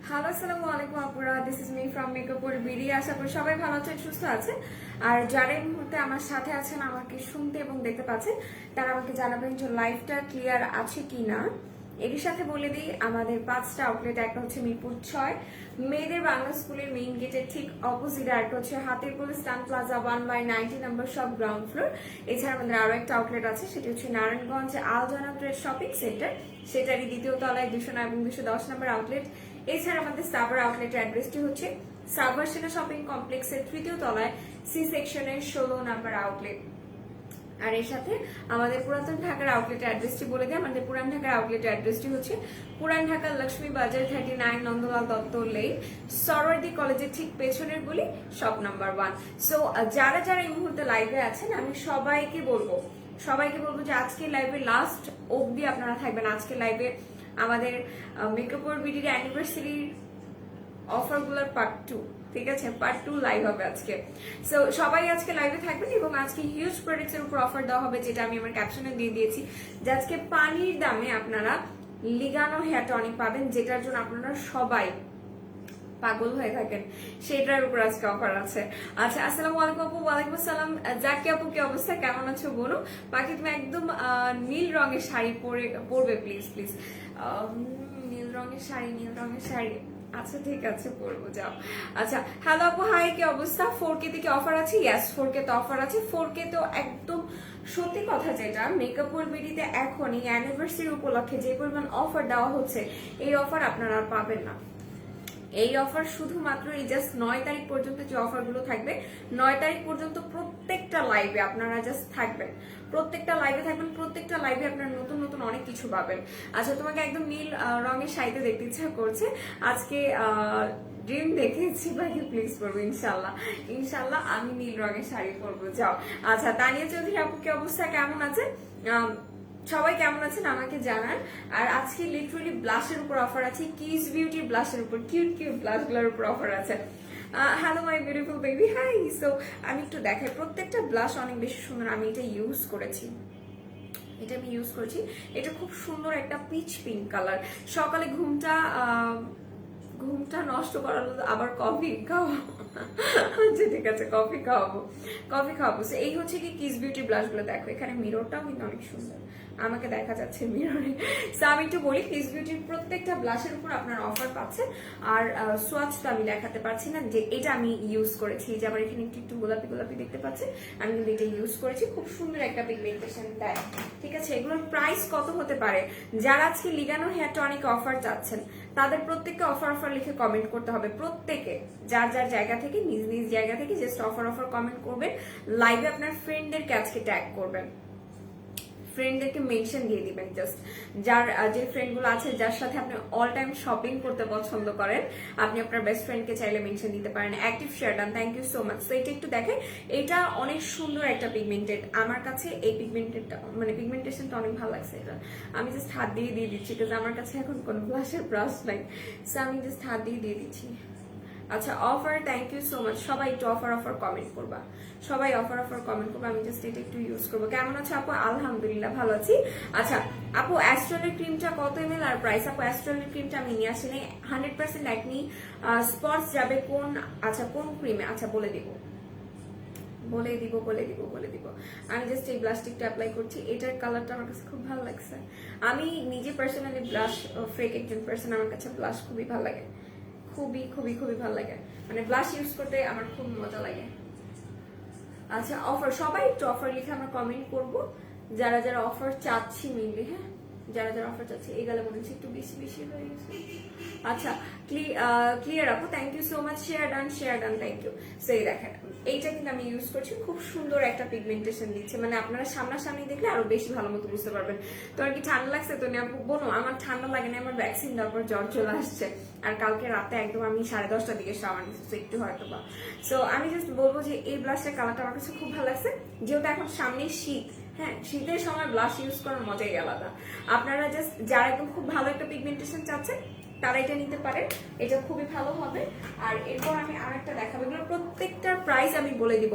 Hello আসসালামু আলাইকুম আপুরা, দিস ইজ মি ফ্রম মেকআপুর বিডি। আশা করি সবাই ভালো আছেন, সুস্থ আছেন। আর যারা এই মুহূর্তে আমার সাথে আছেন, আমাকে শুনতে এবং দেখতে পাচ্ছেন, তারা আমাকে জানাবেন যে লাইভটা ক্লিয়ার আছে কি না। এর সাথে বলে দিই, আমাদের 5টা আউটলেট। একটা হচ্ছে মিরপুর 6 মেয়েদের বাংলা স্কুলের মেইন গেটের ঠিক অপোজিট, আর একটা হচ্ছে হাতিরপুল স্টান প্লাজা 1/90 নম্বর সব গ্রাউন্ড ফ্লোর। এছাড়া আমাদের আরো একটা আউটলেট আছে, সেটি হচ্ছে নারায়ণগঞ্জ আলজানা ট্রেড শপিং সেন্টার, সেটারই দ্বিতীয় তলায় 209 এবং 210 নম্বর আউটলেট। এছাড়া আমাদের সাভার আউটলেটের অ্যাড্রেসটি হচ্ছে সাভার সেনা শপিং কমপ্লেক্সের তৃতীয় তলায় সি সেকশনের 16 নম্বর আউটলেট। আর এর সাথে আমাদের পুরাতন ঢাকার আউটলেটের অ্যাড্রেসটি বলে দিই। আমাদের পুরান ঢাকার আউটলেটের অ্যাড্রেসটি হচ্ছে পুরান ঢাকার লক্ষ্মী বাজার 39 নন্দলাল দত্ত লেন, সরোয়ার্দী কলেজের ঠিক পেছনের গলি, শপ নাম্বার 1। সো যারা যারা এই মুহূর্তে লাইভে আছেন, আমি সবাইকে বলবো যে আজকে লাইভে লাস্ট অবধি আপনারা থাকবেন। আজকে লাইভে আমাদের মেকআপর বিডির অ্যানিভার্সারির অফারগুলোর পার্ট 2, ঠিক আছে, পার্ট 2 লাইভ হবে আজকে। সো সবাই আজকে লাইভে থাকবেন এবং আজকে হিউজ প্রোডাক্টস এর উপর অফার দেওয়া হবে, যেটা আমি আমার ক্যাপশনে দিয়ে দিয়েছি, যে আজকে পানির দামে আপনারা লিগানো হেয়ার টনিক পাবেন, যেটার জন্য আপনারা সবাই পাগল হয়ে থাকেন, সেটার উপর আজকে অফার আছে। আচ্ছা, আসসালামু আলাইকুম আপু। ওয়ালাইকুম আসসালাম। জাকি আপু, কি অবস্থা, কেমন আছো বলো? বাকি তুমি একদম নীল রঙের শাড়ি পরবে প্লিজ প্লিজ। নীল রঙের শাড়ি, আচ্ছা ঠিক আছে, পরবো, যাও। আচ্ছা, হ্যালো আপু, হাই, কি অবস্থা? 4K তে কি অফার আছে? ইয়েস, 4K তে অফার আছে। 4K তো একদম সত্যি কথা, যেটা মেকআপর বিডিতে এখন এই অ্যানিভার্সারি উপলক্ষে যে পরিমাণ অফার দেওয়া হচ্ছে, এই অফার আপনারা আর পাবেন না। এই অফার শুধুমাত্র এই জাস্ট 9 তারিখ পর্যন্ত যে অফারগুলো থাকবে, 9 তারিখ পর্যন্ত প্রত্যেকটা লাইভে আপনারা জাস্ট থাকবেন, প্রত্যেকটা লাইভে আপনারা নতুন নতুন অনেক কিছু পাবেন। আচ্ছা, তোমাকে একদম নীল রঙের শাড়িতে দেখতে ইচ্ছা করছে আজকে। ড্রিম দেখেছি, বাকি প্লিজ পরবো ইনশাল্লাহ আমি নীল রঙের শাড়ি পরবো, যাও। আচ্ছা, তানিয়া চৌধুরী আপু, কি অবস্থা, কেমন আছে? সবাই কেমন আছেন আমাকে জানান। আর আজকে লিটারালি ব্লাশের উপর অফার আছে, কিস বিউটি ব্লাশের উপর, কিউট ব্লাশগুলোর উপর অফার আছে। Hello my beautiful baby, hi. So আমি একটু দেখাই, প্রত্যেকটা ব্লাশ অনেক বেশি সুন্দর। আমি এটা ইউজ করেছি, এটা খুব সুন্দর একটা পিচ পিঙ্ক কালার। সকালে ঘুমটা নষ্ট করালো, আবার কফি খাওয়াবো। আচ্ছা ঠিক আছে, কফি খাওয়াবো। এই হচ্ছে কি কিস বিউটি ব্লাশ গুলো। দেখো এখানে মিররটাও কিন্তু অনেক সুন্দর, আমাকে দেখা যাচ্ছে মিররে। সো আমি একটু বলি, কিস বিউটির প্রত্যেকটা ব্লাশের উপর আপনার অফার পাচ্ছেন। আর সোয়াচ তো আমি দেখাতে পারছি না, যে এটা আমি ইউজ করেছি, যে আবার এখানে একটু গোলাপি দেখতে পাচ্ছেন, আমি কিন্তু এটা ইউজ করেছি। খুব সুন্দর একটা পিগমেন্টেশন দেয়, ঠিক আছে। এগুলোর প্রাইস কত হতে পারে? যারা আজকে লিগানো হেয়ার টনিক অফার চাচ্ছেন, তাদের প্রত্যেককে অফার লিখে কমেন্ট করতে হবে। প্রত্যেকে যার জায়গা থেকে, নিজ জায়গা থেকে জাস্ট অফার কমেন্ট করবেন। লাইভে আপনার ফ্রেন্ডদেরকে আজকে ট্যাগ করবেন, ফ্রেন্ডদেরকে মেনশন দিয়ে দিবেন। জাস্ট যে ফ্রেন্ডগুলো আছে, যার সাথে আপনি অল টাইম শপিং করতে পছন্দ করেন, আপনি আপনার বেস্ট ফ্রেন্ডকে চাইলে মেনশন দিতে পারেন। Active share done, thank you so much. তো এটা একটু দেখেন, এটা অনেক সুন্দর একটা পিগমেন্টেড। আমার কাছে এই পিগমেন্টেশনটা অনেক ভালো লাগছে। এটা আমি জাস্ট হাত দিয়ে দিচ্ছি, বিকজ আমার কাছে এখন কোনো ব্লাশের ব্রাশ নাই, সো আমি জাস্ট হাত দিয়ে দিচ্ছি। আচ্ছা, offer, thank you so much. সবাই একটু অফার কমেন্ট করবা, আমি জাস্ট এটা একটু ইউজ করবো। কেমন আছে আপু? আলহামদুলিল্লাহ ভালো আছি। আচ্ছা আপু, অ্যাস্ট্রালের ক্রিমটা কত ml আর প্রাইস? আপু, অ্যাস্ট্রালের ক্রিমটা আমি নিয়ে আসিনি। 100% একনি স্পটস যাবে কোন ক্রিমে? আচ্ছা বলে দিব। আমি জাস্ট এই ব্লাশটিকটা অ্যাপ্লাই করছি। এটার কালারটা আমার কাছে খুব ভালো লাগছে। আমি নিজে পার্সোনালি ব্লাশ ফ্রেক একজন পার্সন, আমার কাছে ব্লাশ খুবই ভালো লাগে, খুবই ভালো লাগে, মানে ব্লাশ ইউজ করতে আমার খুব মজা লাগে। আচ্ছা, অফার, সবাই একটু অফার লিখে আমরা কমেন্ট করব, যারা অফার চাচ্ছি মেইনলি। হ্যাঁ, যারা অফার চাচ্ছি। এই গেলে মনে হচ্ছে একটু বেশি হয়ে গেছে। আচ্ছা, ক্লিয়ার আপু, thank you so much. Share done, thank you. So এই দেখেন, এইটা কিন্তু আমি ইউজ করছি, খুব সুন্দর একটা পিগমেন্টেশন দিচ্ছে, মানে আপনারা সামনাসামনি দেখলে আরো বেশি ভালো মতো বুঝতে পারবেন। তোমার কি ঠান্ডা লাগছে? তো বোনো, আমার ঠান্ডা লাগে না, আমার ভ্যাকসিন দেওয়ার পর জ্বর চলে আসছে। আর কালকে রাতে একদম আমি 10:30টার দিকে শাওয়ার নিচ্ছি, একটু হয়তো বা। সো আমি জাস্ট বলবো যে এই ব্লাশের কালারটা আমার কাছে খুব ভালো লাগছে, যেহেতু এখন সামনে শীত। হ্যাঁ, শীতের সময় ব্লাশ ইউজ করার মজাই আলাদা। আপনারা জাস্ট যারা একদম খুব ভালো একটা পিগমেন্টেশন চাচ্ছেন, তারা এটা নিতে পারেন, এটা খুবই ভালো হবে। আর এরপর আমি আরেকটা দেখাবো, এগুলো প্রত্যেকটার প্রাইস আমি বলে দিব।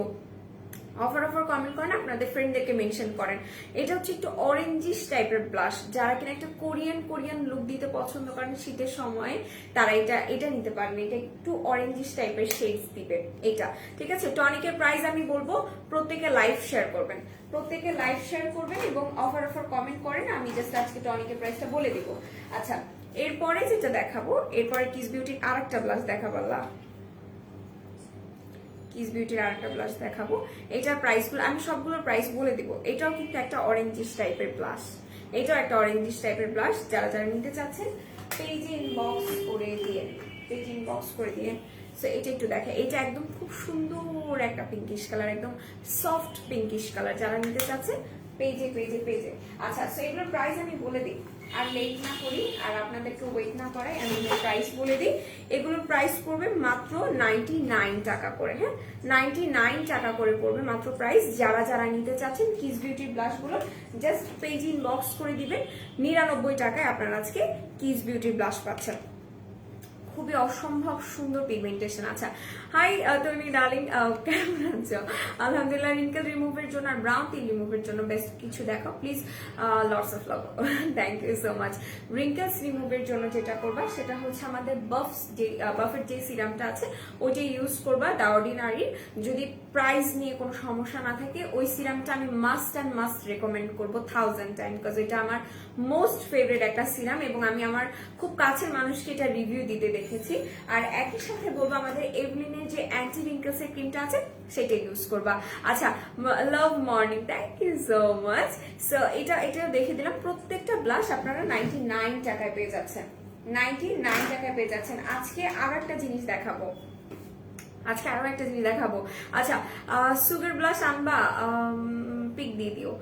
অফার কমেন্ট করেন, আপনাদের ফ্রেন্ডদেরকে মেনশন করেন। এটা হচ্ছে একটু অরেঞ্জিশ টাইপের ব্লাশ, যারা কিনা একটা কোরিয়ান লুক দিতে পছন্দ করেন শীতের সময় তারা এটা নিতে পারেন। এটা একটু অরেঞ্জিশ টাইপের শেডস দিবে এটা, ঠিক আছে। টনিকের প্রাইস আমি বলবো প্রত্যেকে লাইভ শেয়ার করবেন, এবং অফার কমেন্ট করেন। আমি জাস্ট আজকে টনিকের প্রাইসটা বলে দিব। আচ্ছা, এরপরে যেটা দেখাবো, এরপরে কিস বিউটির আরেকটা ব্লাশ দেখাবো। কিস বিউটির আরেকটা ব্লাশ দেখাবো। এটার প্রাইসগুলো আমি সবগুলোর প্রাইস বলে দিব। এটাও কিন্তু একটা অরেঞ্জিশ টাইপের ব্লাশ, যারা নিতে চাচ্ছেন পেজে ইনবক্স করে দিয়ে সো এটা একটু দেখে। এটা একদম খুব সুন্দর একটা পিঙ্কিশ কালার, একদম সফট পিঙ্কিশ কালার, যারা নিতে চাচ্ছেন পেজে। আচ্ছা, সো এগুলোর প্রাইস আমি বলে দিই, আর লেট না করি আর আপনাদেরকে ওয়েট না করাই, আমি প্রাইস বলে দিই। এগুলোর প্রাইস পড়বে মাত্র 99 টাকা করে। হ্যাঁ, 99 টাকা করে পড়বে মাত্র প্রাইস। যারা নিতে চাচ্ছেন কিস বিউটির ব্লাশগুলো জাস্ট পেজ ইনবক্স করে দিবেন। 99 টাকায় আপনারা আজকে কিস বিউটির ব্লাশ পাচ্ছেন। খুবই অসম্ভব সুন্দর পিগমেন্টেশন। আচ্ছা, হাই তনি ডার্লিং, কেমন আছো? আলহামদুলিল্লাহ। রিঙ্কেল রিমুভের জন্য আর ব্রাউন তিল রিমুভের জন্য বেস্ট কিছু দেখো please. Lots of love, thank you so much. Wrinkles রিমুভের জন্য যেটা করবা সেটা হচ্ছে আমাদের বাফের যে সিরামটা আছে ওইটা ইউজ করবা, দ্য অর্ডিনারির। যদি প্রাইস নিয়ে কোনো সমস্যা না থাকে, ওই সিরামটা আমি মাস্ট রেকমেন্ড করবো 1000 টাইম, বিকজ এটা আমার মোস্ট ফেভারিট একটা সিরাম, এবং আমি আমার খুব কাছের মানুষকে এটা রিভিউ দিতে দেখেছি। আর একই সাথে বলবো আমাদের এভলিনের যে অ্যান্টি রিঙ্কেলস এর ক্রিমটা আছে সেটা ইউজ করবা। আচ্ছা, love morning, thank you so much. So এটাও দেখে দিলাম। প্রত্যেকটা ব্লাশ আপনারা 99 টাকায় পেয়ে যাচ্ছেন, 99 টাকায় পেয়ে যাচ্ছেন। আজকে আরো একটা জিনিস দেখাবো। আচ্ছা, সুগার ব্লাশ আনবা, পিক দিয়ে দিও।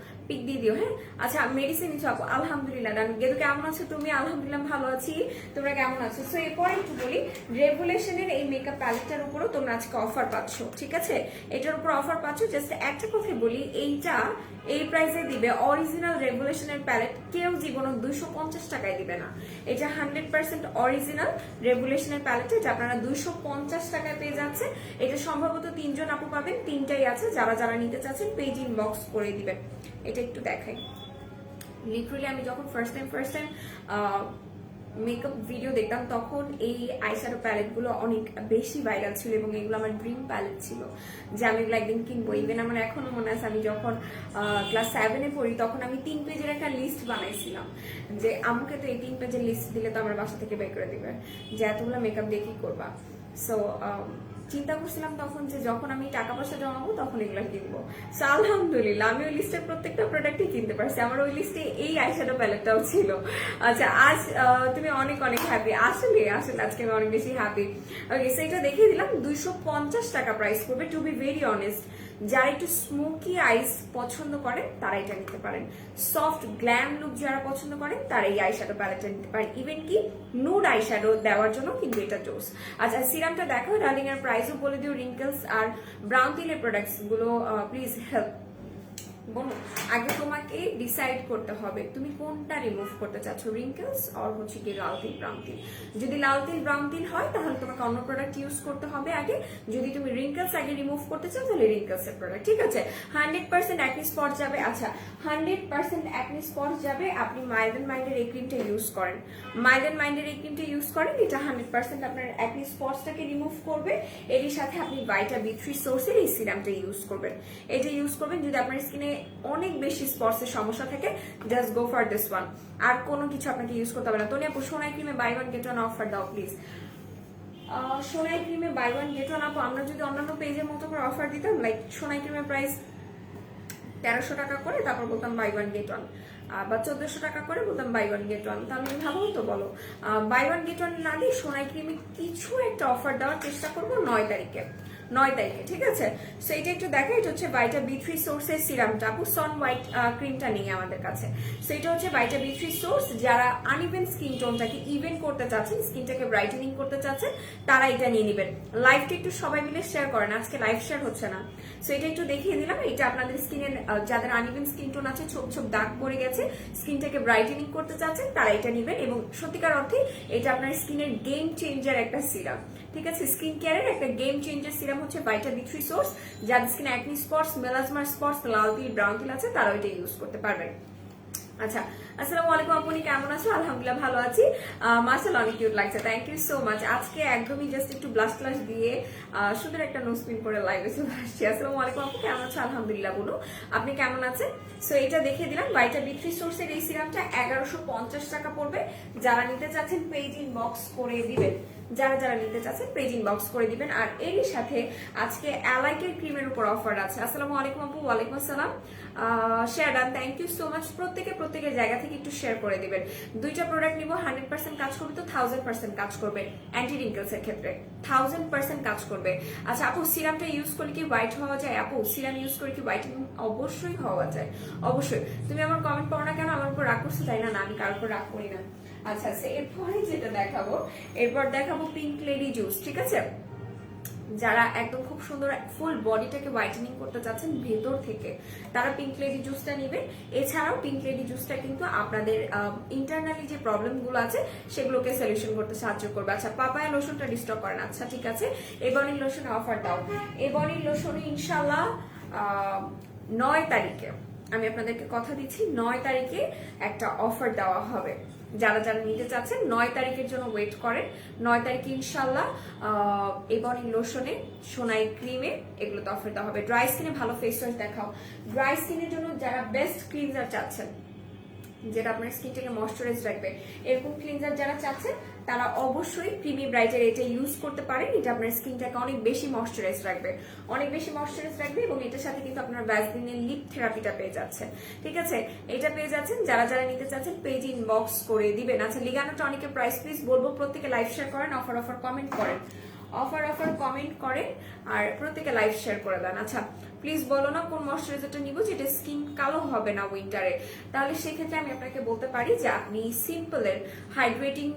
হ্যাঁ, আচ্ছা, মেডিসিন আপু আলহামদুলিল্লাহ। গেদু কেমন আছো তুমি? আলহামদুলিল্লাহ ভালো আছি, তোমরা কেমন আছো? সো এরপরে একটু বলি, রেভুলেশনের এই মেকআপ প্যালেটটার উপরও তোমরা আজকে অফার পাচ্ছ, ঠিক আছে? এটার উপর অফার পাচ্ছ। জাস্ট একটা কথা বলি, এইটা এই প্রাইসে দিবে অরিজিনাল রেভুলেশনের প্যালেট কেউ জীবনে 250 টাকায় দিবে না। এটা 100% অরিজিনাল রেভুলেশনের প্যালেট, এটা আপনারা 250 টাকায় পেয়ে যাচ্ছে। এটা সম্ভবত 3 জন আপু পাবেন, 3টাই আছে। যারা নিতে চাচ্ছেন পেজ ইনবক্স করে দিবেন। এটা একটু দেখাই। লিটারালি আমি যখন ফার্স্ট টাইম মেকআপ ভিডিও দেখতাম তখন এই আইশ্যাডো প্যালেট গুলো অনেক বেশি ভাইরাল ছিল, এবং এগুলো আমার ড্রিম প্যালেট ছিল যে আমি এগুলো একদিন কিনবো। ইভেন আমার এখনো মনে আছে, আমি যখন ক্লাস 7-এ পড়ি তখন আমি 3 পেজের একটা লিস্ট বানাইছিলাম যে আমাকে তো এই 3 পেজের লিস্ট দিলে তো আমার বাসা থেকে বের করে দিবে, যে এতগুলো মেকআপ দিয়ে কি করবা। সো চিন্তা করছিলাম তখন যে যখন আমি টাকা পয়সা জমাবো তখন এগুলো কিনবো। সো আলহামদুলিল্লাহ আমি ওই লিস্টের প্রত্যেকটা প্রোডাক্টই কিনতে পারছি। আমার ওই লিস্টে এই আইশ্যাডো প্যালেটটাও ছিল। আচ্ছা, আজ তুমি অনেক হ্যাপি। আসলে আজকে আমি অনেক বেশি হ্যাপি। ওকে, সেটা দেখিয়ে দিলাম। 250 টাকা প্রাইস করবে। টু বি ভেরি অনেস্ট, যারা একটু স্মোকি আইস পছন্দ করেন তারা এটা নিতে পারেন। সফট গ্ল্যাম লুক যারা পছন্দ করেন তারা এই আইশ্যাডো প্যালেটটা নিতে পারেন। ইভেন কি নুড আইশ্যাডো দেওয়ার জন্য কিন্তু এটা জোস। আচ্ছা, সিরামটা দেখো ডার্লিং, এর প্রাইসও বলে দিও। রিঙ্কেলস আর ব্রাউন তিলের প্রোডাক্টস গুলো প্লিজ হেল্প। বলো, আগে তোমাকে ডিসাইড করতে হবে তুমি কোনটা রিমুভ করতে চাচ্ছ, রিঙ্কেলস আর হচ্ছে কি লাল তিল ব্রাউন তিল। যদি লাল তিল ব্রাউন তিল হয় তাহলে তোমাকে অন্য প্রোডাক্ট ইউজ করতে হবে আগে। যদি তুমি রিঙ্কেলস আগে রিমুভ করতে চাও তাহলে রিঙ্কেলস এর প্রোডাক্ট, ঠিক আছে। 100% অ্যাকনি স্পট যাবে। আচ্ছা, 100% অ্যাকনি স্পট যাবে। আপনি মাইল্ড এন্ড মাইন্ডের এই ক্রিমটা ইউজ করেন, এটা 100% আপনার অ্যাকনি স্পটসটাকে রিমুভ করবে। এর সাথে আপনি ভাইটা B3 সোর্সের এই সিরামটা ইউজ করবেন। এটা ইউজ করবেন যদি আপনার স্কিনে অনেক বেশি স্পটসের সমস্যা থাকে, just go for this one. আর কোনো কিছু আপনাকে ইউজ করতে হবে না। তোনি আপু, সোনাই ক্রিমে buy one get one offer দাও প্লিজ। সোনাই ক্রিমে বাই ওয়ান গেট ওয়ান আপু, আমরা যদি অন্যান্য পেজের মতো করে অফার দিতাম, লাইক সোনাই ক্রিমের প্রাইস 1300 টাকা করে, তারপর বলতাম বাই ওয়ান গেট ওয়ান, বা 1400 টাকা করে বলতাম বাই ওয়ান গেট ওয়ান, তাহলে ভালো হতো বলো। বাই ওয়ান গেট ওয়ান না দিয়ে সোনাই ক্রিমে কিছু একটা অফার দেওয়ার চেষ্টা করবো 9 তারিখে, ঠিক আছে। সো এটা একটু দেখা, এটা হচ্ছে ভাইটা B3 সোর্সের সিরামটা আপু। সন হোয়াইট ক্রিমটা নেই আমাদের কাছে। সো এটা হচ্ছে ভাইটা B3 সোর্স। যারা আনইভেন স্কিন টোনটাকে ইভেন করতে চাচ্ছেন, স্কিনটাকে ব্রাইটেনিং করতে চাচ্ছেন, তারা এটা নিয়ে নেবেন। লাইভটা একটু সবাই মিলে শেয়ার করেন, আজকে লাইভ শেয়ার হচ্ছে না। সো এটা একটু দেখিয়ে দিলাম। এটা আপনাদের স্কিনের যাদের আনইভেন স্কিন টোন আছে, ছোপ দাগ পড়ে গেছে, স্কিনটাকে ব্রাইটেনিং করতে চাচ্ছেন, তারা এটা নেবেন। এবং সত্যিকার অর্থে এটা আপনার স্কিনের গেম চেঞ্জার একটা সিরাম, ঠিক আছে। স্কিন কেয়ারের একটা গেম চেঞ্জার সিরাম হচ্ছে ভাইটা বি3 সোর্স। যাদের স্কিনে অ্যাকনি স্পটস, মেলাজমা স্পটস, লাল তিল, ব্রাউন তিল আছে তারা এটা ইউজ করতে পারবেন। আচ্ছা, আসসালামু আলাইকুম আপনি কেমন আছো? আলহামদুলিল্লাহ ভালো আছি। মাশাআল্লাহ অনেক কিউট লাগছে, থ্যাংক ইউ সো মাচ। আজকে একদমই জাস্ট একটু ব্লাশ ক্লাস দিয়ে সুন্দর একটা নোজ পিন করে লাইভে চলে আসছি। আসসালামু আলাইকুম আপু, কেমন আছো? আলহামদুলিল্লাহ, বলুন আপনি কেমন আছেন? সো এটা দেখে দিলাম ভাইটা বি3 সোর্সের এই সিরামটা 1150 টাকা পড়বে। যারা নিতে চাচ্ছেন পেজ ইনবক্স করে দিবেন, যারা নিতে চাচ্ছেন পেজ ইনবক্স করে দিবেন। আর এরই সাথে আজকে অ্যালাইকের ক্রিমের উপর অফার আছে। আসসালামু আলাইকুম আপু। ওয়ালাইকুম আসসালাম। Share done, thank you so much. প্রত্যেকের জায়গা থেকে একটু শেয়ার করে দিবেন। দুইটা প্রোডাক্ট নিব, 100% কাজ করবে তো 1000% কাজ করবে। অ্যান্টি রিঙ্কেলস এর ক্ষেত্রে 1000% কাজ করবে। আচ্ছা আপু, সিরামটা ইউজ করলে কি হোয়াইট হওয়া যায়? আপু, সিরাম ইউজ করে কি হোয়াইট? অবশ্যই হওয়া যায়, অবশ্যই। তুমি আমার কমেন্ট পড়ো না কেন? আমার উপর রাগ করছো তাই না? আমি কারোর উপর রাগ করি না। আচ্ছা, এরপরে যেটা দেখাবো, এরপর দেখাবো পিঙ্ক লেডি জুস, ঠিক আছে? যারা একদম খুব সুন্দর ফুল বডিটাকে হোয়াইটেনিং করতে চাচ্ছেন ভেতর থেকে, তারা পিঙ্ক লেডি জুসটা নেবেন। এছাড়াও পিঙ্ক লেডি জুসটা কিন্তু আপনাদের ইন্টারনালি যে প্রবলেমগুলো আছে সেগুলোকে সলিউশন করতে সাহায্য করবে। আচ্ছা, পাপায়া লোশনটা ডিস্টক করেন, আচ্ছা ঠিক আছে। এবনির লোশনে অফার দাও। এবনির লোশনে ইনশাল্লাহ 9 তারিখে, আমি আপনাদেরকে কথা দিচ্ছি, 9 তারিখে একটা অফার দেওয়া হবে। যারা নিতে চাচ্ছেন 9 তারিখের জন্য ওয়েট করেন। 9 তারিখে ইনশাল্লাহ এবনি লোশনে, সোনাই ক্রিমে এগুলোতে অফার দেওয়া হবে। ড্রাই স্কিনে ভালো ফেস ওয়াশ দেখাও। ড্রাই স্কিনের জন্য যারা বেস্ট ক্লিনজার চাচ্ছেন, যেটা আপনার স্কিনটাকে ময়শ্চারাইজ রাখবে, এরকম ক্লিনজার যারা চাচ্ছেন তারা অবশ্যই ক্রিমি ব্রাইটের এটা ইউজ করতে পারেন। এটা আপনার স্কিনটাকে অনেক বেশি ময়শ্চারাইজ রাখবে, অনেক বেশি ময়শ্চারাইজ রাখবে। এবং এটার সাথে কিন্তু আপনার ভ্যাসলিনের লিপ থেরাপিটা পেয়ে যাচ্ছেন, ঠিক আছে? এটা পেয়ে যাচ্ছেন। যারা নিতে চাচ্ছেন পেজ ইনবক্স করে দিবেন। আচ্ছা, লিগানো টনিকের প্রাইস প্লিজ বলবো, প্রত্যেকে লাইভ শেয়ার করেন, অফার কমেন্ট করেন, অফার কমেন্ট করেন, আর প্রত্যেকে লাইভ শেয়ার করে দেন। আচ্ছা প্লিজ বলো না কোন ময়শ্চারাইজারটা নিব যেটা স্কিন কালো হবে না উইন্টারে। তাহলে সেক্ষেত্রে আমি আপনাকে বলতে পারি যে আপনি সিম্পলের হাইড্রেটিং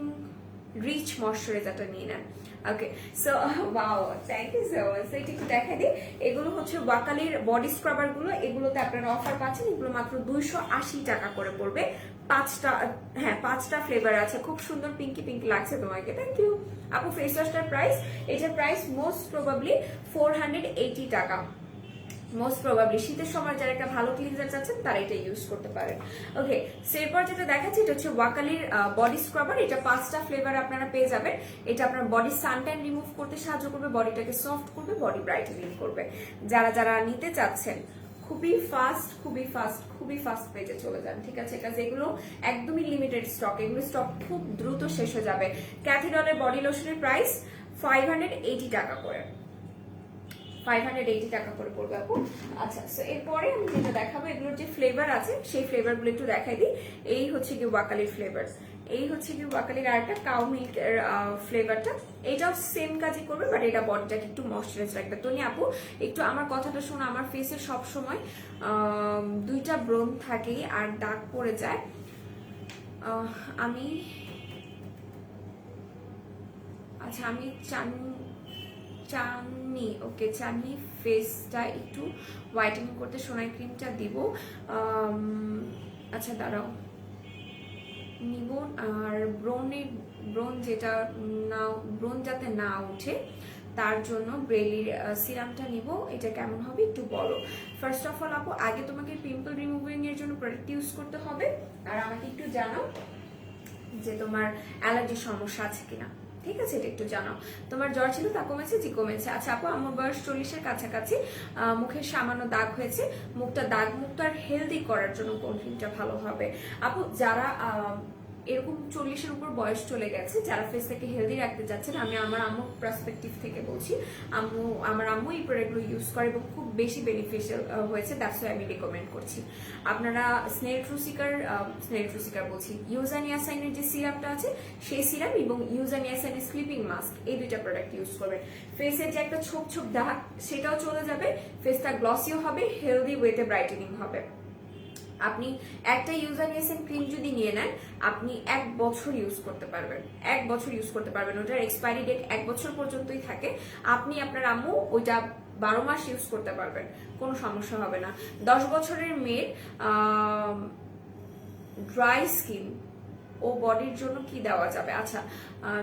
রিচ ময়শ্চারাইজারটা নিয়ে নেন। Okay, so wow, thank you so much. এটা একটু দেখা দিই, এগুলো হচ্ছে ওয়াকালির বডি স্ক্রাবার গুলো। এগুলোতে আপনারা অফার পাচ্ছেন, এগুলো মাত্র 280 টাকা করে পড়বে। 5টা ফ্লেভার আছে, খুব সুন্দর পিঙ্কি লাগছে তোমাকে, থ্যাংক ইউ আপু। ফেস ওয়াশটার প্রাইস, এটার প্রাইস মোস্ট প্রবাবলি 480 টাকা। মোস্ট প্রবাবলি শীতের সময় যারা একটা ভালো ক্লিনজার চাচ্ছেন তারা এটা ইউজ করতে পারেন। ওকে, এরপর যেটা দেখাচ্ছি এটা হচ্ছে ওয়াকালির বডি স্ক্রাবার। এটা 5টা ফ্লেভার আপনারা পেয়ে যাবেন। এটা আপনার বডি সানট্যান রিমুভ করতে সাহায্য করবে, বডিটাকে সফট করবে, বডি ব্রাইটেনিং করবে। যারা নিতে চাচ্ছেন খুবই ফাস্ট পেজে চলে যান, ঠিক আছে? কারণ এগুলো একদমই লিমিটেড স্টক, এগুলো স্টক খুব দ্রুত শেষ হয়ে যাবে। ক্যাথিডলের বডি লোশনের প্রাইস 580 টাকা করে, 580 টাকা করে পড়বে আপু। আচ্ছা, এরপরে আমি যেটা দেখাবো, এগুলোর যে ফ্লেভার আছে সেই ফ্লেভার গুলো একটু দেখাই দিই। এই হচ্ছে কি ওয়াকালির ফ্লেভার, এই হচ্ছে কি ওয়াকালির আরেকটা কাউ মিল্কের ফ্লেভারটা। এটাও সেম কাজই করবে, বাট এটা বডিটাকে একটু ময়শ্চারাইজ রাখবে। তো আপু একটু আমার কথাটা শোনো, আমার ফেসে সবসময় 2টা ব্রণ থাকে আর দাগ পড়ে যায়। আমি চাননি ফেসটা একটু হোয়াইটেনিং করতে সোনাই ক্রিমটা দিব। আচ্ছা দাঁড়াও, নিব। আর ব্রণ যাতে না উঠে তার জন্য ব্রেলির সিরামটা নিব। এটা কেমন হবে একটু বলো। ফার্স্ট অফ অল আপু, আগে তোমাকে পিম্পল রিমুভিং এর জন্য প্রোডাক্ট ইউজ করতে হবে। আর আমাকে একটু জানাও যে তোমার অ্যালার্জির সমস্যা আছে কিনা, ঠিক আছে? এটা একটু জানাও। তোমার জ্বর ছিল, তা কমেছে? জি কমেছে। আচ্ছা আপু, আমার বয়স 40-এর কাছাকাছি, মুখের সামান্য দাগ হয়েছে, মুখটা দাগ মুক্ত আর হেলদি করার জন্য কোন ক্রিমটা ভালো হবে? আপু, যারা এরকম 40-এর উপর বয়স চলে গেছে, যারা ফেস থেকে হেলদি রাখতে যাচ্ছেন, আমি আমার আম্মুর পার্সপেক্টিভ থেকে বলছি, আমার আম্মু এই প্রোডাক্টগুলো ইউজ করে এবং খুব বেশি বেনিফিশিয়াল হয়েছে। দ্যাটস ওয়াই আমি রিকমেন্ড করছি। আপনারা স্নেল ট্রুসিকার বলছি, ইউজানিয়াসাইনের যে সিরাপটা আছে সেই সিরাপ এবং ইউজানিয়াসাইনের স্লিপিং মাস্ক, এই 2টা প্রোডাক্ট ইউজ করবেন। ফেসের যে একটা ছোপ দাগ সেটাও চলে যাবে, ফেসটা গ্লসিও হবে, হেলদি ওয়েতে ব্রাইটেনিং হবে। আপনি একটা ইউজানিয়াসেন ক্রিম যদি নিয়ে নেন, আপনি 1 বছর ইউজ করতে পারবেন, 1 বছর ইউজ করতে পারবেন। ওটার এক্সপায়ারি ডেট 1 বছর পর্যন্তই থাকে। আপনি আপনার আম্মু ওইটা 12 মাস ইউজ করতে পারবেন, কোনো সমস্যা হবে না। 10 বছরের মেয়ের ড্রাই স্কিন ও বডির জন্য কি দেওয়া যাবে? আচ্ছা,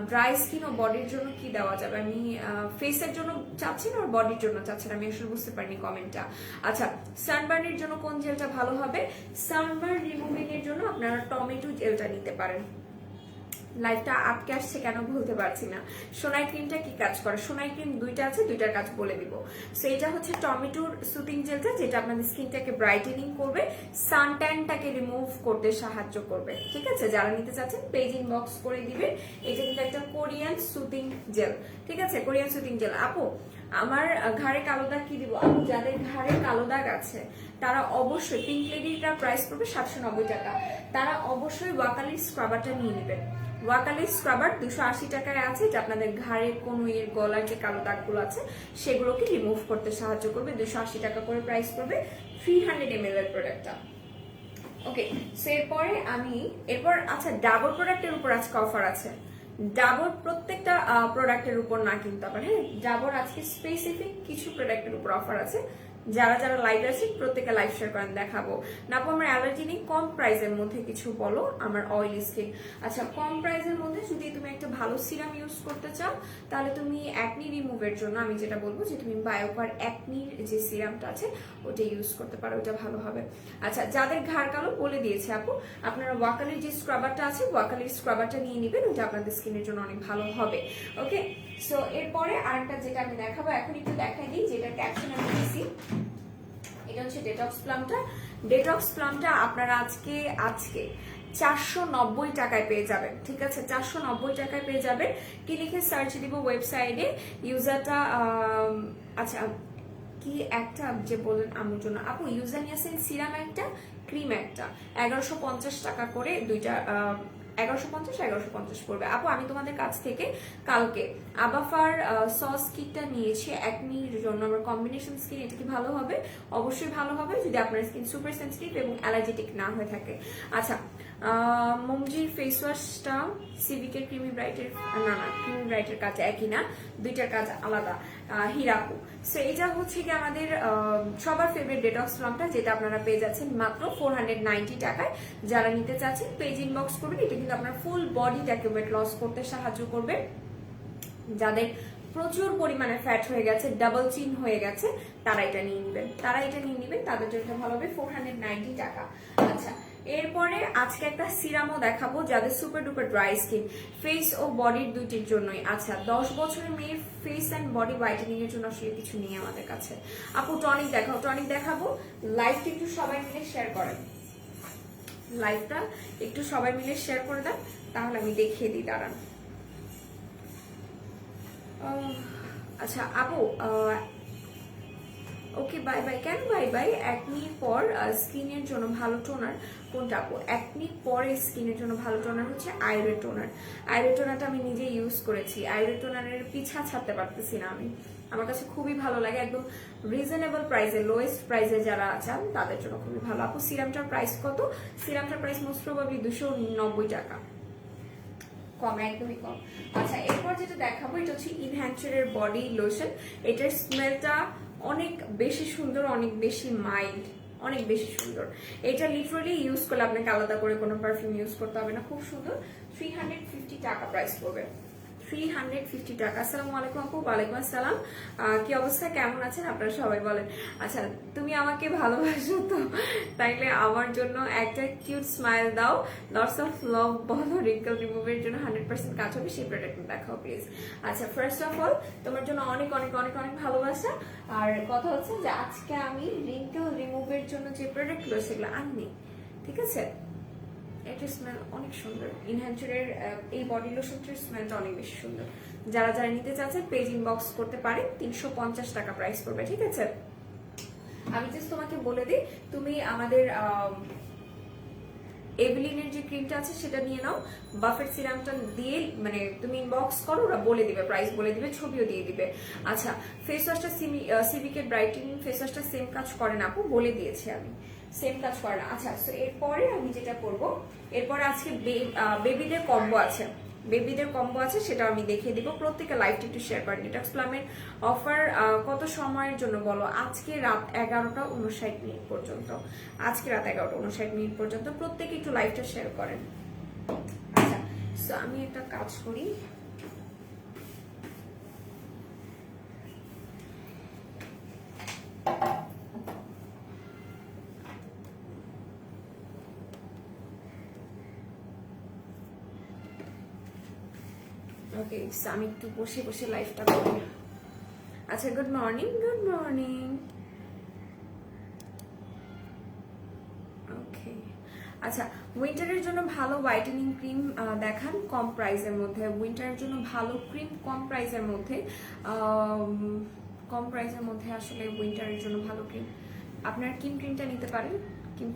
ড্রাই স্কিন ও বডির জন্য কি দেওয়া যাবে? আমি ফেসের জন্য চাচ্ছেন আর বডির জন্য চাচ্ছেন, আমি আসলে বুঝতে পারিনি কমেন্টটা। আচ্ছা, সানবার্নের জন্য কোন জেলটা ভালো হবে? সানবার্ন রিমুভিং এর জন্য আপনারা টমেটো জেলটা নিতে পারেন। লাইফটা আটকে আসছে কেন বলতে পারছি না। সোনাই ক্রিমটা কি কাজ করে? সোনাই ক্রিম দুইটা আছে, দুইটার কাজ বলে দিব। সো এটা হচ্ছে টমেটোর সুতিং জেলটা, যেটা আপনাদের স্কিনটাকে ব্রাইটেনিং করবে, সানট্যানটাকে রিমুভ করতে সাহায্য করবে। ঠিক আছে, যারা নিতে চাচ্ছেন পেজ ইনবক্স করে দিবেন। এটা কিন্তু একটা কোরিয়ান সুতিং জেল। ঠিক আছে, কোরিয়ান সুতিং জেল। আপু আমার ঘাড়ে কালো দাগ কি দিব? আপু যাদের ঘাড়ে কালো দাগ আছে তারা অবশ্যই, পিঙ্ক লেডিটার প্রাইস পড়বে 790 টাকা, তারা অবশ্যই ওয়াকালির স্ক্রাবারটা নিয়ে নেবেন। ওয়াকালির স্ক্রাবার 280 টাকায় আছে, যা আপনাদের ঘাড়ে কনুইয়ের গলার যে কালো দাগগুলো আছে সেগুলোকে রিমুভ করতে সাহায্য করবে। 280 টাকা করে প্রাইস পড়বে 300 ml এর প্রোডাক্টটা। ওকে, সো এরপর আচ্ছা, ডাবর প্রোডাক্টের উপর আজকে অফার আছে। ডাবর প্রত্যেকটা প্রোডাক্টের উপর না কিন্তু আবার, হ্যাঁ, ডাবর আজকে স্পেসিফিক কিছু প্রোডাক্টের উপর অফার আছে। যারা যারা লাইভ আছেন প্রত্যেকে লাইভ শেয়ার করেন, দেখাবো না। আপু আমার অ্যালার্জি নেই, কম প্রাইসের মধ্যে কিছু বলো, আমার অয়েলি স্কিন। আচ্ছা, কম প্রাইসের মধ্যে যদি তুমি একটা ভালো সিরাম ইউজ করতে চাও তাহলে তুমি অ্যাকনি রিমুভের জন্য আমি যেটা বলবো যে তুমি বায়োপার অ্যাকনির যে সিরামটা আছে ওটা ইউজ করতে পারো, ওটা ভালো হবে। আচ্ছা, যাদের ঘাড় কালো বলে দিয়েছে আপু, আপনারা ওয়াকালির যে স্ক্রাবারটা আছে ওয়াকালির স্ক্রাবারটা নিয়ে নেবেন, ওটা আপনাদের স্কিনের জন্য অনেক ভালো হবে। ওকে, সো এরপরে আরেকটা যেটা আমি দেখাবো, এখন একটু দেখাই দিই, যেটা ক্যাপশন আমি দিয়েছি। এটা হচ্ছে ডেটক্স প্লামটা। ডেটক্স প্লামটা আপনারা আজকে 490 টাকায় পেয়ে যাবেন। ঠিক আছে, 490 টাকায় পেয়ে যাবেন। কি লিখে সার্চ দিব ওয়েবসাইটে ইউজারটা, আচ্ছা কি একটা যে বলেন আমার জন্য আপু, ইউজানিয়াসিন সিরাম একটা, ক্রিম একটা, 1150 টাকা করে দুইটা, 1150 পড়বে। আপু আমি তোমাদের কাছ থেকে কালকে আবাফার সস কিটটা নিয়েছি অ্যাকনির জন্য, আমার কম্বিনেশন স্কিন, এটা কি ভালো হবে? অবশ্যই ভালো হবে যদি আপনার স্কিন সুপার সেনসিটিভ এবং অ্যালার্জেটিক না হয়ে থাকে। আচ্ছা, মমজির ফেস ওয়াশটা সিভিকের ক্রিমি ব্রাইটের, না ক্রিমি ব্রাইটের কাজ একই না, দুইটার কাজ আলাদা। হিরাকু, সো এটা হচ্ছে কি আমাদের সবার ফেভারিট ডেটক্স প্লামটা, যেটা আপনারা পেয়ে যাচ্ছেন মাত্র 490 টাকায়। যারা নিতে চাচ্ছেন পেজ ইনবক্স করবেন। এটা কিন্তু আপনার ফুল বডিটাকে ওয়েট লস করতে সাহায্য করবে। যাদের প্রচুর পরিমাণে ফ্যাট হয়ে গেছে, ডাবল চিন হয়ে গেছে, তারা এটা নিয়ে নেবেন, তাদের জন্য ভালো হবে 490 টাকা। আচ্ছা, এরপরে আজকে একটা সিরামও দেখাবো যাদের super duper dry skin, face ও বডির দুইটির জন্যই। আচ্ছা, 10 বছরের মেয়ের ফেস অ্যান্ড বডি হোয়াইটেনিং এর জন্য আসলে কিছু নেই আমাদের কাছে। আপু টনিক দেখাও, টনিক দেখাবো। লাইভটা একটু সবাই মিলে শেয়ার করেন, লাইভটা একটু সবাই মিলে শেয়ার করে দেন, তাহলে আমি দেখিয়ে দিই, দাঁড়ান। আচ্ছা আপু, ওকে বাই বাই। কেন বাই বাই? অ্যাকনির পর স্কিনের জন্য ভালো টোনার কোনটা আপু? অ্যাকনির পরে স্কিনের জন্য ভালো টোনার হচ্ছে আইরে টোনার। আইরে টোনারটা আমি নিজে ইউজ করেছি, আইরে টোনারের পিছা ছাড়তে পারতেছি না আমি, আমার কাছে খুবই ভালো লাগে, একদম রিজনেবল প্রাইসে, লোয়েস্ট প্রাইসে যারা চান তাদের জন্য খুবই ভালো। আপু সিরামটার প্রাইস কত? সিরামটার প্রাইস মোস্ট প্রবাবলি 290 টাকা, কম, একদমই কম। আচ্ছা, এরপর যেটা দেখাবো এটা হচ্ছে ইনহ্যান্সারের বডি লোশন। এটার স্মেলটা অনেক বেশি সুন্দর, অনেক বেশি মাইল্ড, অনেক বেশি সুন্দর। এটা লিটারালি ইউজ করলে আপনাকে আলাদা করে কোনো পারফিউম ইউজ করতে হবে না, খুব সুন্দর। 350 টাকা প্রাইস পড়বে, 350 টাকা। আসসালামু আলাইকুম আপু। ওয়ালাইকুম আসসালাম। কি অবস্থা, কেমন আছেন আপনারা সবাই বলেন। আচ্ছা, তুমি আমাকে ভালোবাসো তো, তাইলে আমার জন্য একটা কিউট স্মাইল দাও, লটস অফ লাভ বলো, রিঙ্কেল রিমুভের জন্য 100% কাজ হবে, সেই প্রোডাক্ট দেখাও প্লিজ। আচ্ছা, ফার্স্ট অফ অল তোমার জন্য অনেক অনেক অনেক অনেক ভালোবাসা। আর কথা হচ্ছে যে আজকে আমি রিঙ্কেল রিমুভের জন্য যে প্রোডাক্টগুলো সেগুলো আননি, ঠিক আছে? এটার স্মেল অনেক সুন্দর, ইনহ্যান্সারের এই বডি লোশনটার স্মেলটা অনেক বেশি সুন্দর। যারা যারা নিতে চাচ্ছেন পেজ ইনবক্স করতে পারে, 350 টাকা প্রাইস পড়বে, ঠিক আছে? আমি জাস্ট তোমাকে বলে দিই, তুমি আমাদের এভলিনের যে ক্রিমটা আছে সেটা নিয়ে নাও, বাফেট সিরামটা দিয়ে মানে তুমি ইনবক্স করো, ওরা বলে দিবে, প্রাইস বলে দিবে, ছবিও দিয়ে দিবে। আচ্ছা, ফেস ওয়াশটা সিভিকের ব্রাইটেনিং ফেস ওয়াশটা সেম কাজ করে না আপু, বলে দিয়েছি আমি, সেম কাজ করে না। আচ্ছা, তো এরপরে আমি যেটা করবো, এরপরে আজকে বেবিদের কম্বো আছে, সেটা আমি দেখিয়ে দিব। প্রত্যেকে লাইভটা একটু শেয়ার করেন। ডিটক্স প্লামের অফার কত সময়ের জন্য বলো? আজকে রাত 11:59 পর্যন্ত, প্রত্যেকে একটু লাইভটা শেয়ার করেন। সো আমি একটা কাজ করি, ওকে আমি একটু বসে বসে লাইফটা করি। আচ্ছা, গুড মর্নিং, গুড মর্নিং। ওকে, আচ্ছা, উইন্টারের জন্য ভালো হোয়াইটেনিং ক্রিম দেখান কম প্রাইসের মধ্যে। উইন্টারের জন্য ভালো ক্রিম কম প্রাইসের মধ্যে, কম প্রাইসের মধ্যে আসলে উইন্টারের জন্য ভালো ক্রিম আপনার ক্রিমটা নিতে পারেন,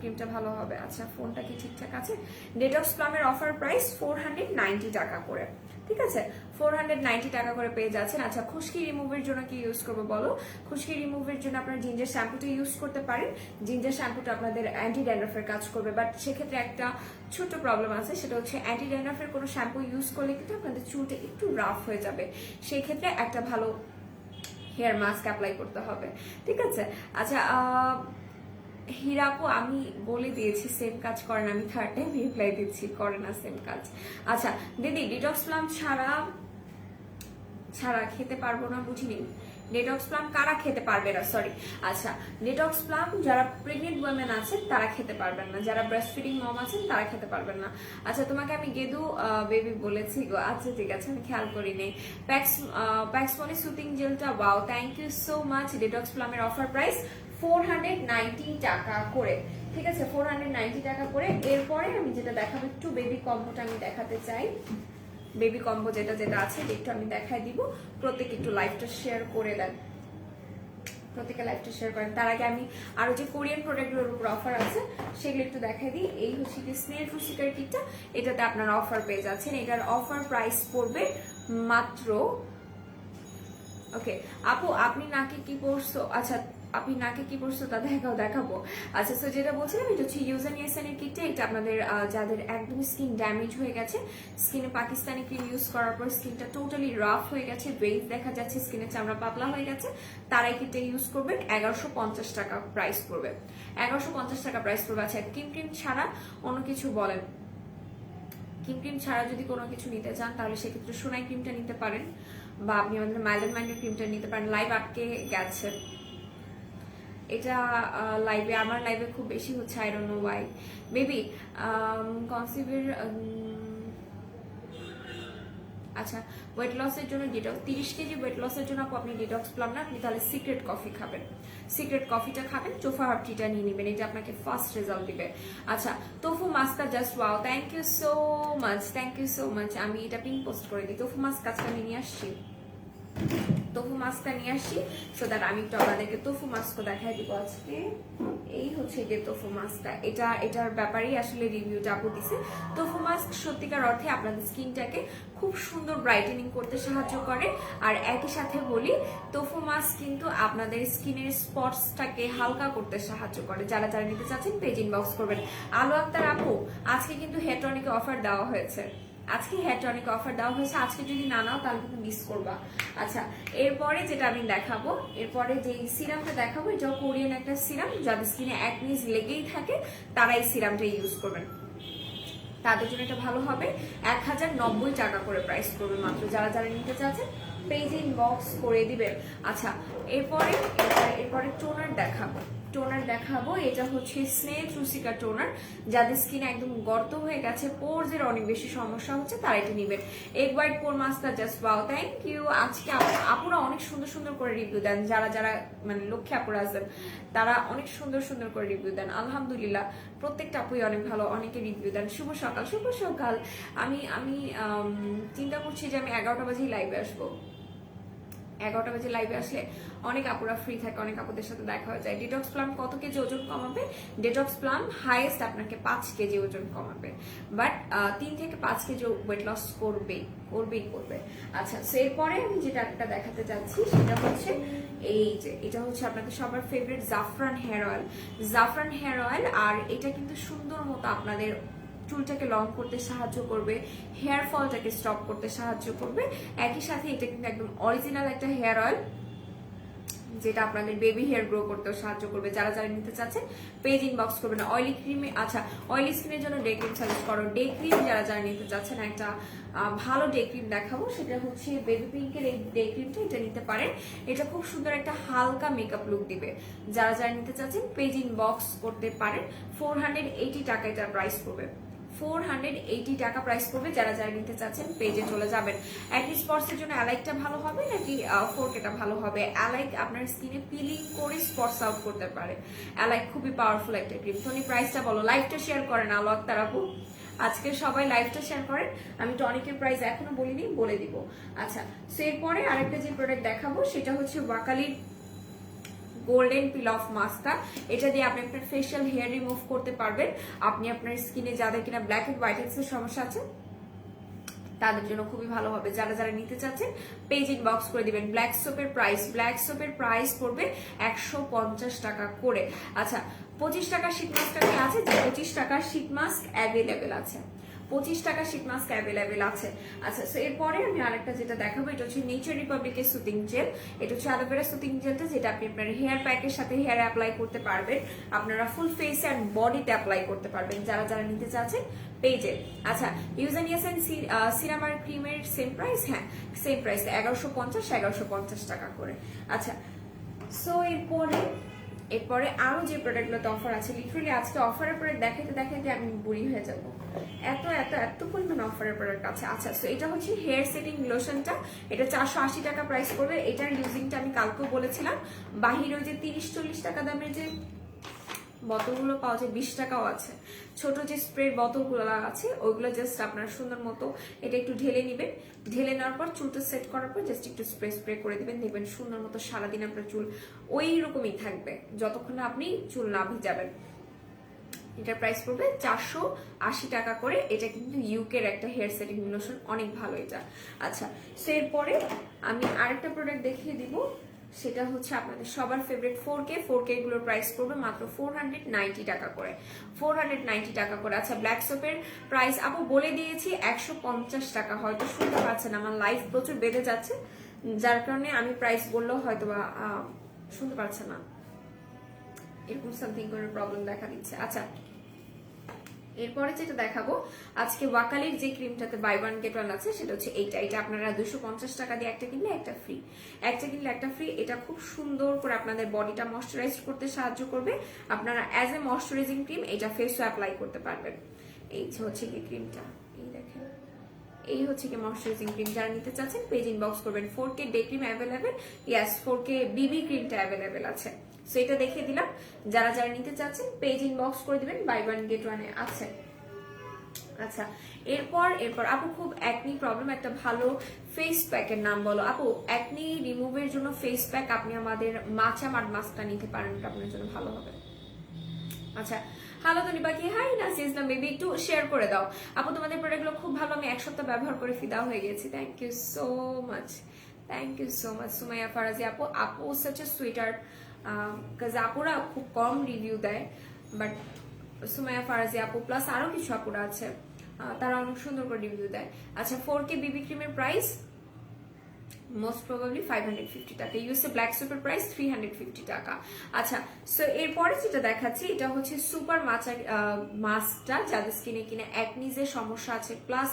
ক্রিমটা ভালো হবে। আচ্ছা, ফোনটা কি ঠিকঠাক আছে? ডেটক্স প্লামের অফার প্রাইস 490 টাকা করে, ঠিক আছে? 490 টাকা করে পেয়ে যাচ্ছেন। আচ্ছা, খুশকি রিমুভের জন্য কি ইউজ করবো বলো? খুশকি রিমুভের জন্য আপনারা জিঞ্জার শ্যাম্পুটা ইউজ করতে পারেন। জিঞ্জার শ্যাম্পুটা আপনাদের অ্যান্টি ড্যান্ড্রফের কাজ করবে, বাট সেক্ষেত্রে একটা ছোট প্রবলেম আছে, সেটা হচ্ছে অ্যান্টি ড্যান্ড্রফের কোনো শ্যাম্পু ইউজ করলে কিন্তু আপনাদের চুলটা একটু রাফ হয়ে যাবে, সেই ক্ষেত্রে একটা ভালো হেয়ার মাস্ক অ্যাপ্লাই করতে হবে, ঠিক আছে? আচ্ছা, হিরাপু আমি বলে দিয়েছি সেম কাজ করেন, আমি থার্ড টাইম রিপ্লাই দিচ্ছি, করে না সেম কাজ। আচ্ছা দিদি, ডিটক্স প্লাম ছাড়া খেতে পারবো না, বুঝিনি। ডেটক্স প্লাম কারা খেতে পারবে না? সরি, আচ্ছা, ডেটক্স প্লাম যারা প্রেগনেন্ট ওয়েমেন আছেন তারা খেতে পারবেন না, যারা ব্রেস্ট ফিডিং মম আছেন তারা খেতে পারবেন না। আচ্ছা, তোমাকে আমি গেদু বেবি বলেছি গো, আচ্ছা ঠিক আছে, আমি খেয়াল করিনি। প্যাক্স মনি সুতিং জেলটা, wow, thank you so much. Detox প্লামের অফার প্রাইস 490 টাকা করে, ঠিক আছে? 490 টাকা করে। এরপরে আমি যেটা দেখাবো, একটু বেবি কম্বোটা আমি দেখাতে চাই। বেবি কম্বো যেটা আছে একটু আমি দেখাই দিব। প্রত্যেকে একটু লাইভটা শেয়ার করে দেন, প্রত্যেকে লাইভটা শেয়ার করেন। তার আগে আমি আরো যে কোরিয়ান প্রোডাক্টগুলোর উপর অফার আছে সেগুলো একটু দেখাই দিই। এই হচ্ছে কি স্নেল ফুসিকার কিটটা, এটাতে আপনারা অফার পেয়ে যাচ্ছেন। এটার অফার প্রাইস পড়বে মাত্র, ওকে আপু আপনি নাকি কি পড়ছো? আচ্ছা, আপনি নাকে কি পড়ছো তা দেখাবো। আচ্ছা, তো যেটা বলছিলাম, এটা হচ্ছে ইউজার নিয়েসেনের কিটটা। এটা আপনাদের যাদের একদম স্কিন ড্যামেজ হয়ে গেছে, স্কিনে পাকিস্তানি ক্রিম ইউজ করার পর স্কিনটা টোটালি রাফ হয়ে গেছে, ওয়েট দেখা যাচ্ছে, স্কিনের চামড়া পাতলা হয়ে গেছে, তারা এই কিটটা ইউজ করবেন। 1150 টাকা প্রাইস পড়বে, 1150 টাকা প্রাইস পড়বে। আচ্ছা, ক্রিম ছাড়া অন্য কিছু বলেন। ক্রিম ছাড়া যদি কোনো কিছু নিতে চান তাহলে সেক্ষেত্রে সোনাই ক্রিমটা নিতে পারেন, বা আপনি আমাদের মাইল্ড মাইন্ডের ক্রিমটা নিতে পারেন। লাইভ আটকে গেছে এটা, লাইভে আমার লাইভে খুব বেশি হচ্ছে, I don't know why. Baby কনসিভের, আচ্ছা, ওয়েট লসের জন্য ডিটক্স, 30 কেজি ওয়েট লসের জন্য আপনি ডিটক্স প্লাম না, আপনি তাহলে সিক্রেট কফি খাবেন, সিক্রেট কফিটা খাবেন, চোফা হার্ব টিটা নিয়ে নেবেন, এটা আপনাকে ফার্স্ট রেজাল্ট দিবে। আচ্ছা, তোফু মাস্কা just wow, thank you so much, thank you so much. আমি এটা পিন পোস্ট করে দিই। তোফু মাস্ক আজকে আমি নিয়ে আসছি, তোফু মাস্কটা নিয়ে আসি, সো দ্যাট আমি একটু আপনাদেরকে তোফু মাস্কও দেখাই দিব আজকে। এই হচ্ছে যে তোফু মাস্কটা, এটার ব্যাপারেই আসলে রিভিউটা আপু দিছে। তোফু মাস্ক সত্যিকার অর্থে আপনাদের স্কিনটাকে খুব সুন্দর ব্রাইটেনিং করতে সাহায্য করে। আর একই সাথে বলি, তোফু মাস্ক কিন্তু আপনাদের স্কিনের স্পটসটাকে হালকা করতে সাহায্য করে। যারা যারা নিতে চাচ্ছেন পেজ ইনবক্স করবেন। আলো আক্তার আপু, আজকে কিন্তু হেয়ার টনিকে অফার দেওয়া হয়েছে, আজকে হেয়ার টনিক অফার দেওয়া হয়েছে, আজকে যদি না নাও তাহলে কিন্তু মিস করবা। আচ্ছা, এরপরে যেটা আমি দেখাবো, এরপরে যে সিরামটা দেখাবো, এটা কোরিয়ান একটা সিরাম, যাদের স্কিনে অ্যাকনিজ লেগেই থাকে তারা এই সিরামটা ইউজ করবেন, তাদের জন্য এটা ভালো হবে। 1090 টাকা করে প্রাইস করবে মাত্র। যারা যারা নিতে চাচ্ছেন পেজে ইনবক্স করে দিবেন। আচ্ছা, এরপরে টোনার দেখাবো, এটা হচ্ছে স্নেল ট্রুসিকা টোনার। যাদের স্কিনে একদম গর্ত হয়ে গেছে, পোরসের অনেক বেশি সমস্যা হচ্ছে, তারা এটা নেবেন। এগ হোয়াইট পোর মাস্কার জাস্ট ওয়াও, থ্যাংক ইউ। আজকে আপুরা অনেক সুন্দর সুন্দর করে রিভিউ দেন, যারা যারা মানে লক্ষ্যে আপুরা আছেন তারা অনেক সুন্দর সুন্দর করে রিভিউ দেন, আলহামদুলিল্লাহ। প্রত্যেকটা আপুই অনেক ভালো, অনেকে রিভিউ দেন। শুভ সকাল। আমি চিন্তা করছি যে আমি 11টা বাজেই লাইভে আসবো। 11টা বাজে লাইভে আসলে অনেক আপুরা ফ্রি থাকে, অনেক আপুদের সাথে দেখা হয়ে যায়। ডিটক্স প্লাম কত কেজি ওজন কমাবে? ডিটক্স প্লাম হাইয়েস্ট আপনাকে 5 কেজি ওজন কমাবে, বাট 3 থেকে 5 কেজি ওয়েট লস করবে। আচ্ছা, এরপরে আমি যেটা একটা দেখাতে চাচ্ছি সেটা হচ্ছে এই যে, এটা হচ্ছে আপনাদের সবার ফেভারিট জাফরান হেয়ার অয়েল। আর এটা কিন্তু সুন্দর মতো আপনাদের চুলটাকে লং করতে সাহায্য করবে, হেয়ার ফলটাকে স্টপ করতে সাহায্য করবে। একই সাথে এটা কিন্তু একদম অরিজিনাল একটা হেয়ার অয়েল, যেটা আপনাদের বেবি হেয়ার গ্রো করতে সাহায্য করবে। যারা যারা নিতে চাচ্ছেন পেজ ইনবক্স করবেন। অয়েলি ক্রিমে, আচ্ছা অয়েলি স্কিনের জন্য ডে ক্রিম সাজেস্ট করো। ডে ক্রিম যারা যারা নিতে চাচ্ছেন একটা ভালো ডে ক্রিম দেখাবো, সেটা হচ্ছে বেবি পিঙ্কের এই ডে ক্রিমটা, এটা নিতে পারেন। এটা খুব সুন্দর একটা হালকা মেকআপ লুক দিবে। যারা যারা নিতে চাচ্ছেন পেজ ইনবক্স করতে পারেন। 480 টাকা এটার প্রাইস পড়বে। 480 টাকা প্রাইস পড়বে। যারা যারা নিতে চাচ্ছেন পেজে চলে যাবেন। অ্যাকনি স্পটসের জন্য অ্যালাইকটা ভালো হবে নাকি 4Kটা ভালো হবে? অ্যালাইক আপনার স্কিনে পিলিং করে স্পটস আউট করতে পারে। অ্যালাইক খুবই পাওয়ারফুল একটা ক্রিম। টনি প্রাইসটা বলো, লাইভটা শেয়ার করেন আলো আক্তার আপু। আজকে সবাই লাইভটা শেয়ার করেন। আমি টনিকের প্রাইস এখনো বলিনি, বলে দিব। আচ্ছা, সো এরপরে আরেকটা যে প্রোডাক্ট দেখাবো সেটা হচ্ছে ওয়াকালির গোল্ডেন পিল অফ মাস্কটা। এটা দিয়ে আপনি আপনার ফেশিয়াল হেয়ার রিমুভ করতে পারবেন। আপনি আপনার স্কিনে যাদের কিনা ব্ল্যাক এন্ড হোয়াইট হেডস এর সমস্যা আছে তাদের জন্য খুবই ভালো হবে। যারা যারা নিতে চাচ্ছেন পেজ ইনবক্স করে দিবেন। ব্ল্যাক সোপের প্রাইস পড়বে 150 টাকা করে। আচ্ছা, 25 টাকার শীট মাস্কটা কি আছে? যে 25 টাকার শীট মাস্ক অ্যাভেলেবেল আছে। 25 টাকা শীট মাস্ক অ্যাভেলেবেল আছে। আচ্ছা, সো এরপরে আমি আরেকটা যেটা দেখাবো, এটা হচ্ছে নেচার রিপাবলিকের সুতিং জেল। এটা হচ্ছে অ্যালোভেরা সুতিং জেলটা, যেটা আপনি আপনার হেয়ার প্যাকের সাথে হেয়ার অ্যাপ্লাই করতে পারবেন। আপনারা ফুল ফেস অ্যান্ড বডিতে অ্যাপ্লাই করতে পারবেন যারা যারা নিতে চাচ্ছেন পেজে। আচ্ছা, ইউজানিয়াসেন সিরাম আর ক্রিমের সেম প্রাইস? হ্যাঁ, সেম প্রাইস 1150 টাকা করে। আচ্ছা, সো এরপরে আরো যে প্রোডাক্টগুলোতে অফার আছে, লিটারালি আজকে অফারের প্রোডাক্ট দেখাইতে দেখাইতে আমি বুড়ি হয়ে যাব। এত এত এত পরিমাণ অফারের প্রোডাক্ট আছে। আচ্ছা, সো এটা হচ্ছে হেয়ার সেটিং লোশনটা। এটা 480 টাকা প্রাইস পড়বে। এটার ইউজিংটা আমি কালকেও বলেছিলাম। বাহিরে ওই যে 30-40 টাকা দামের যে বোতলগুলো পাওয়া যায়, 20 টাকাও আছে। ছোট যে স্প্রে বোতলগুলো আছে ওইগুলো জাস্ট আপনার সুন্দর মতো এটা একটু ঢেলে নিবেন। ঢেলে নেওয়ার পর চুলটা সেট করার পর জাস্ট একটু স্প্রে করে দিবেন। দেখবেন সুন্দর মতো সারাদিন আপনার চুল ওই রকমই থাকবে যতক্ষণ না আপনি চুল না ভিজাবেন। এটার প্রাইস পড়বে 480 টাকা করে। এটা কিন্তু ইউকের একটা হেয়ার সেটিং লোশন, অনেক ভালো এটা। আচ্ছা, সো এরপরে আমি আরেকটা প্রোডাক্ট দেখিয়ে দিব, সেটা হচ্ছে আপনাদের সবার ফেভারিট 4K গুলোর প্রাইস পড়বে মাত্র 490 টাকা করে। 490 টাকা করে। আচ্ছা, ব্ল্যাক সোপের প্রাইস আপু বলে দিয়েছি 150 টাকা। হয়তো শুনতে পাচ্ছেন, আমার লাইফ প্রচুর বেড়ে যাচ্ছে, যার কারণে আমি প্রাইস বললেও হয়তো বা শুনতে পাচ্ছে না, এরকম সামথিং করে প্রবলেম দেখা দিচ্ছে। আচ্ছা, এরপরে যেটা দেখাবো আজকে ওয়াকালির যে ক্রিমটাতে বাই ওয়ান গেট ওয়ান আছে, সেটা হচ্ছে এইটা। এটা আপনারা 250 টাকা দিয়ে একটা কিনলে একটা ফ্রি, এটা খুব সুন্দর করে আপনাদের বডিটা ময়শ্চারাইজ করতে সাহায্য করবে। আপনারা অ্যাজ এ ময়শ্চারাইজিং ক্রিম এটা ফেসও অ্যাপ্লাই করতে পারবেন। এই হচ্ছে কি ক্রিমটা, এই দেখেন, এই হচ্ছে কি ময়শ্চারাইজিং ক্রিম। যারা নিতে চাচ্ছেন পেজ ইনবক্স করবেন। 4K ডে ক্রিম অ্যাভেলেবেল, ইয়াস 4K বিবি ক্রিমটা অ্যাভেলেবেল আছে। সো এটা দেখিয়ে দিলাম। যারা যারা নিতে চাচ্ছেন পেজ ইনবক্স করে দিবেন, বাই ওয়ান গেট ওয়ানে আছে। আচ্ছা, এরপর আপু খুব অ্যাকনি প্রবলেম, একটা ভালো ফেস প্যাকের নাম বলো আপু। অ্যাকনি রিমুভের জন্য ফেস প্যাক আপনি আমাদের মাচা মাড মাস্কটা নিতে পারেন, এটা আপনার জন্য ভালো হবে। আচ্ছা, হ্যালো তনি বাকি, হাই নাসিস না বেবি, একটু শেয়ার করে দাও আপু। তোমাদের প্রোডাক্টগুলো খুব ভালো, আমি এক সপ্তাহ ব্যবহার করে ফিদা হয়ে গেছি। Thank you so much Sumaiya Farazi আপু সাচ এ সুইটার্ট। আপুরা খুব কম রিভিউ দেয়, বাট সুমাইয়া ফারাজি আপু প্লাস আরো কিছু আপুরা আছে, তারা অনেক সুন্দর করে রিভিউ দেয়। আচ্ছা, 4K বিবি ক্রিমের প্রাইস মোস্ট প্রবাবলি 550 টাকা। ইউএসএ ব্ল্যাক সুপার প্রাইস 350 টাকা। আচ্ছা, সো এরপরে যেটা দেখাচ্ছি, এটা হচ্ছে সুপার মাস্কটা। যাদের স্কিনে কিনা অ্যাকনিজের সমস্যা আছে, plus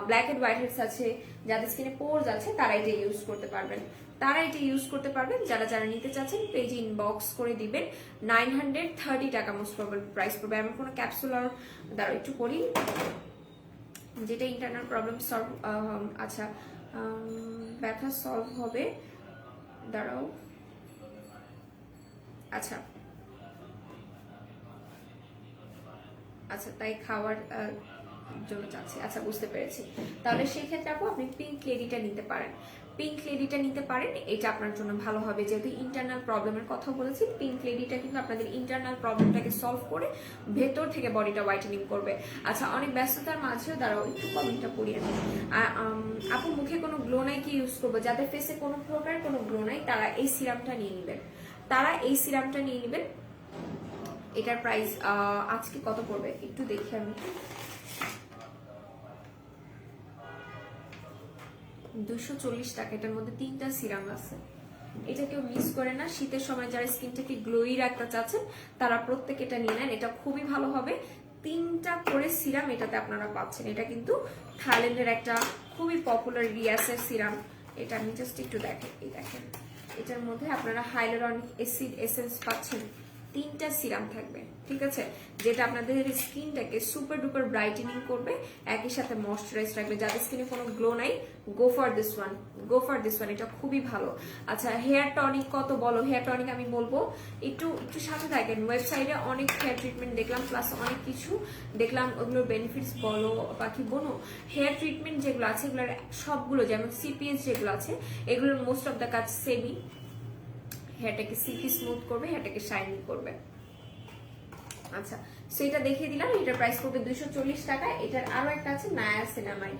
black and white heads আছে, যাদের স্কিনে পোরস আছে, তারা এটা ইউজ করতে পারবেন। যারা যারা নিতে চাচ্ছেন পেজে ইনবক্স করে দিবেন। 930 টাকা মোস্ট প্রবাবলি প্রাইস পড়বে। এমন কোনো ক্যাপসুলার দ্বারা একটু করি যেটা ইন্টারনাল প্রবলেম সলভ, আচ্ছা ব্যথা সলভ হবে, দাঁড়াও। আচ্ছা, তাই খাওয়ার জন্য চাচ্ছি। আচ্ছা, বুঝতে পেরেছি। তাহলে সেই ক্ষেত্রে আপনি পিঙ্ক লেডিটা নিতে পারেন। এটা আপনার জন্য ভালো হবে, যেহেতু ইন্টারনাল প্রবলেমের কথা বলেছি। পিঙ্ক লেডিটা কিন্তু আপনাদের ইন্টারনাল প্রবলেমটাকে সলভ করে ভেতর থেকে বডিটা হোয়াইটেনিং করবে। আচ্ছা, অনেক ব্যস্ততার মাঝেও দাঁড়াও একটু কমেন্টটা পড়ি আমি। আপু মুখে কোনো গ্লো নাই, কি ইউজ করবো? যাদের ফেসে কোনো প্রকার কোনো গ্লো নাই, তারা এই সিরামটা নিয়ে নেবেন। এটার প্রাইস আজকে কত পড়বে একটু দেখি আমি। 240 টাকা। এটার মধ্যে 3টা সিরাম আছে। এটা কেউ মিস করে না। শীতের সময় যারা স্কিনটাকে গ্লোই রাখতে চাচ্ছেন তারা প্রত্যেকে এটা নিয়ে নেন, এটা খুবই ভালো হবে। 3টা করে সিরাম এটাতে আপনারা পাচ্ছেন। এটা কিন্তু থাইল্যান্ডের একটা খুবই পপুলার রিয়াসের সিরাম। এটা আমি জাস্ট একটু দেখেন, এই দেখেন এটার মধ্যে আপনারা হাইলোরনিক অ্যাসিড এসেন্স পাচ্ছেন। 3টা সিরাম থাকবে, ঠিক আছে, যেটা আপনাদের স্কিনটাকে সুপার ডুপার ব্রাইটেনিং করবে, একই সাথে ময়শ্চারাইজ রাখবে। যাদের স্কিনে কোনো গ্লো নাই, গো for this one, go for this one, এটা খুবই ভালো। আচ্ছা, হেয়ার টনিক কত বলো, হেয়ার টনিক আমি বলবো, একটু একটু সাথে থাকেন। ওয়েবসাইটে অনেক হেয়ার ট্রিটমেন্ট দেখলাম, প্লাস অনেক কিছু দেখলাম, ওগুলোর বেনিফিটস বলো বা কি বলো, হেয়ার ট্রিটমেন্ট যেগুলো আছে এগুলোর সবগুলো, যেমন সিপিএস যেগুলো আছে এগুলোর মোস্ট অফ দ্য কাজ সেমই। হেয়ারটাকে সিল্কি স্মুথ করবে, হেয়ারটাকে শাইনি করবে। আচ্ছা, সেটা দেখিয়ে দিলাম। এটার প্রাইস পড়বে 240 টাকা। এটার আরো একটা আছে নায়াসিনামাইড।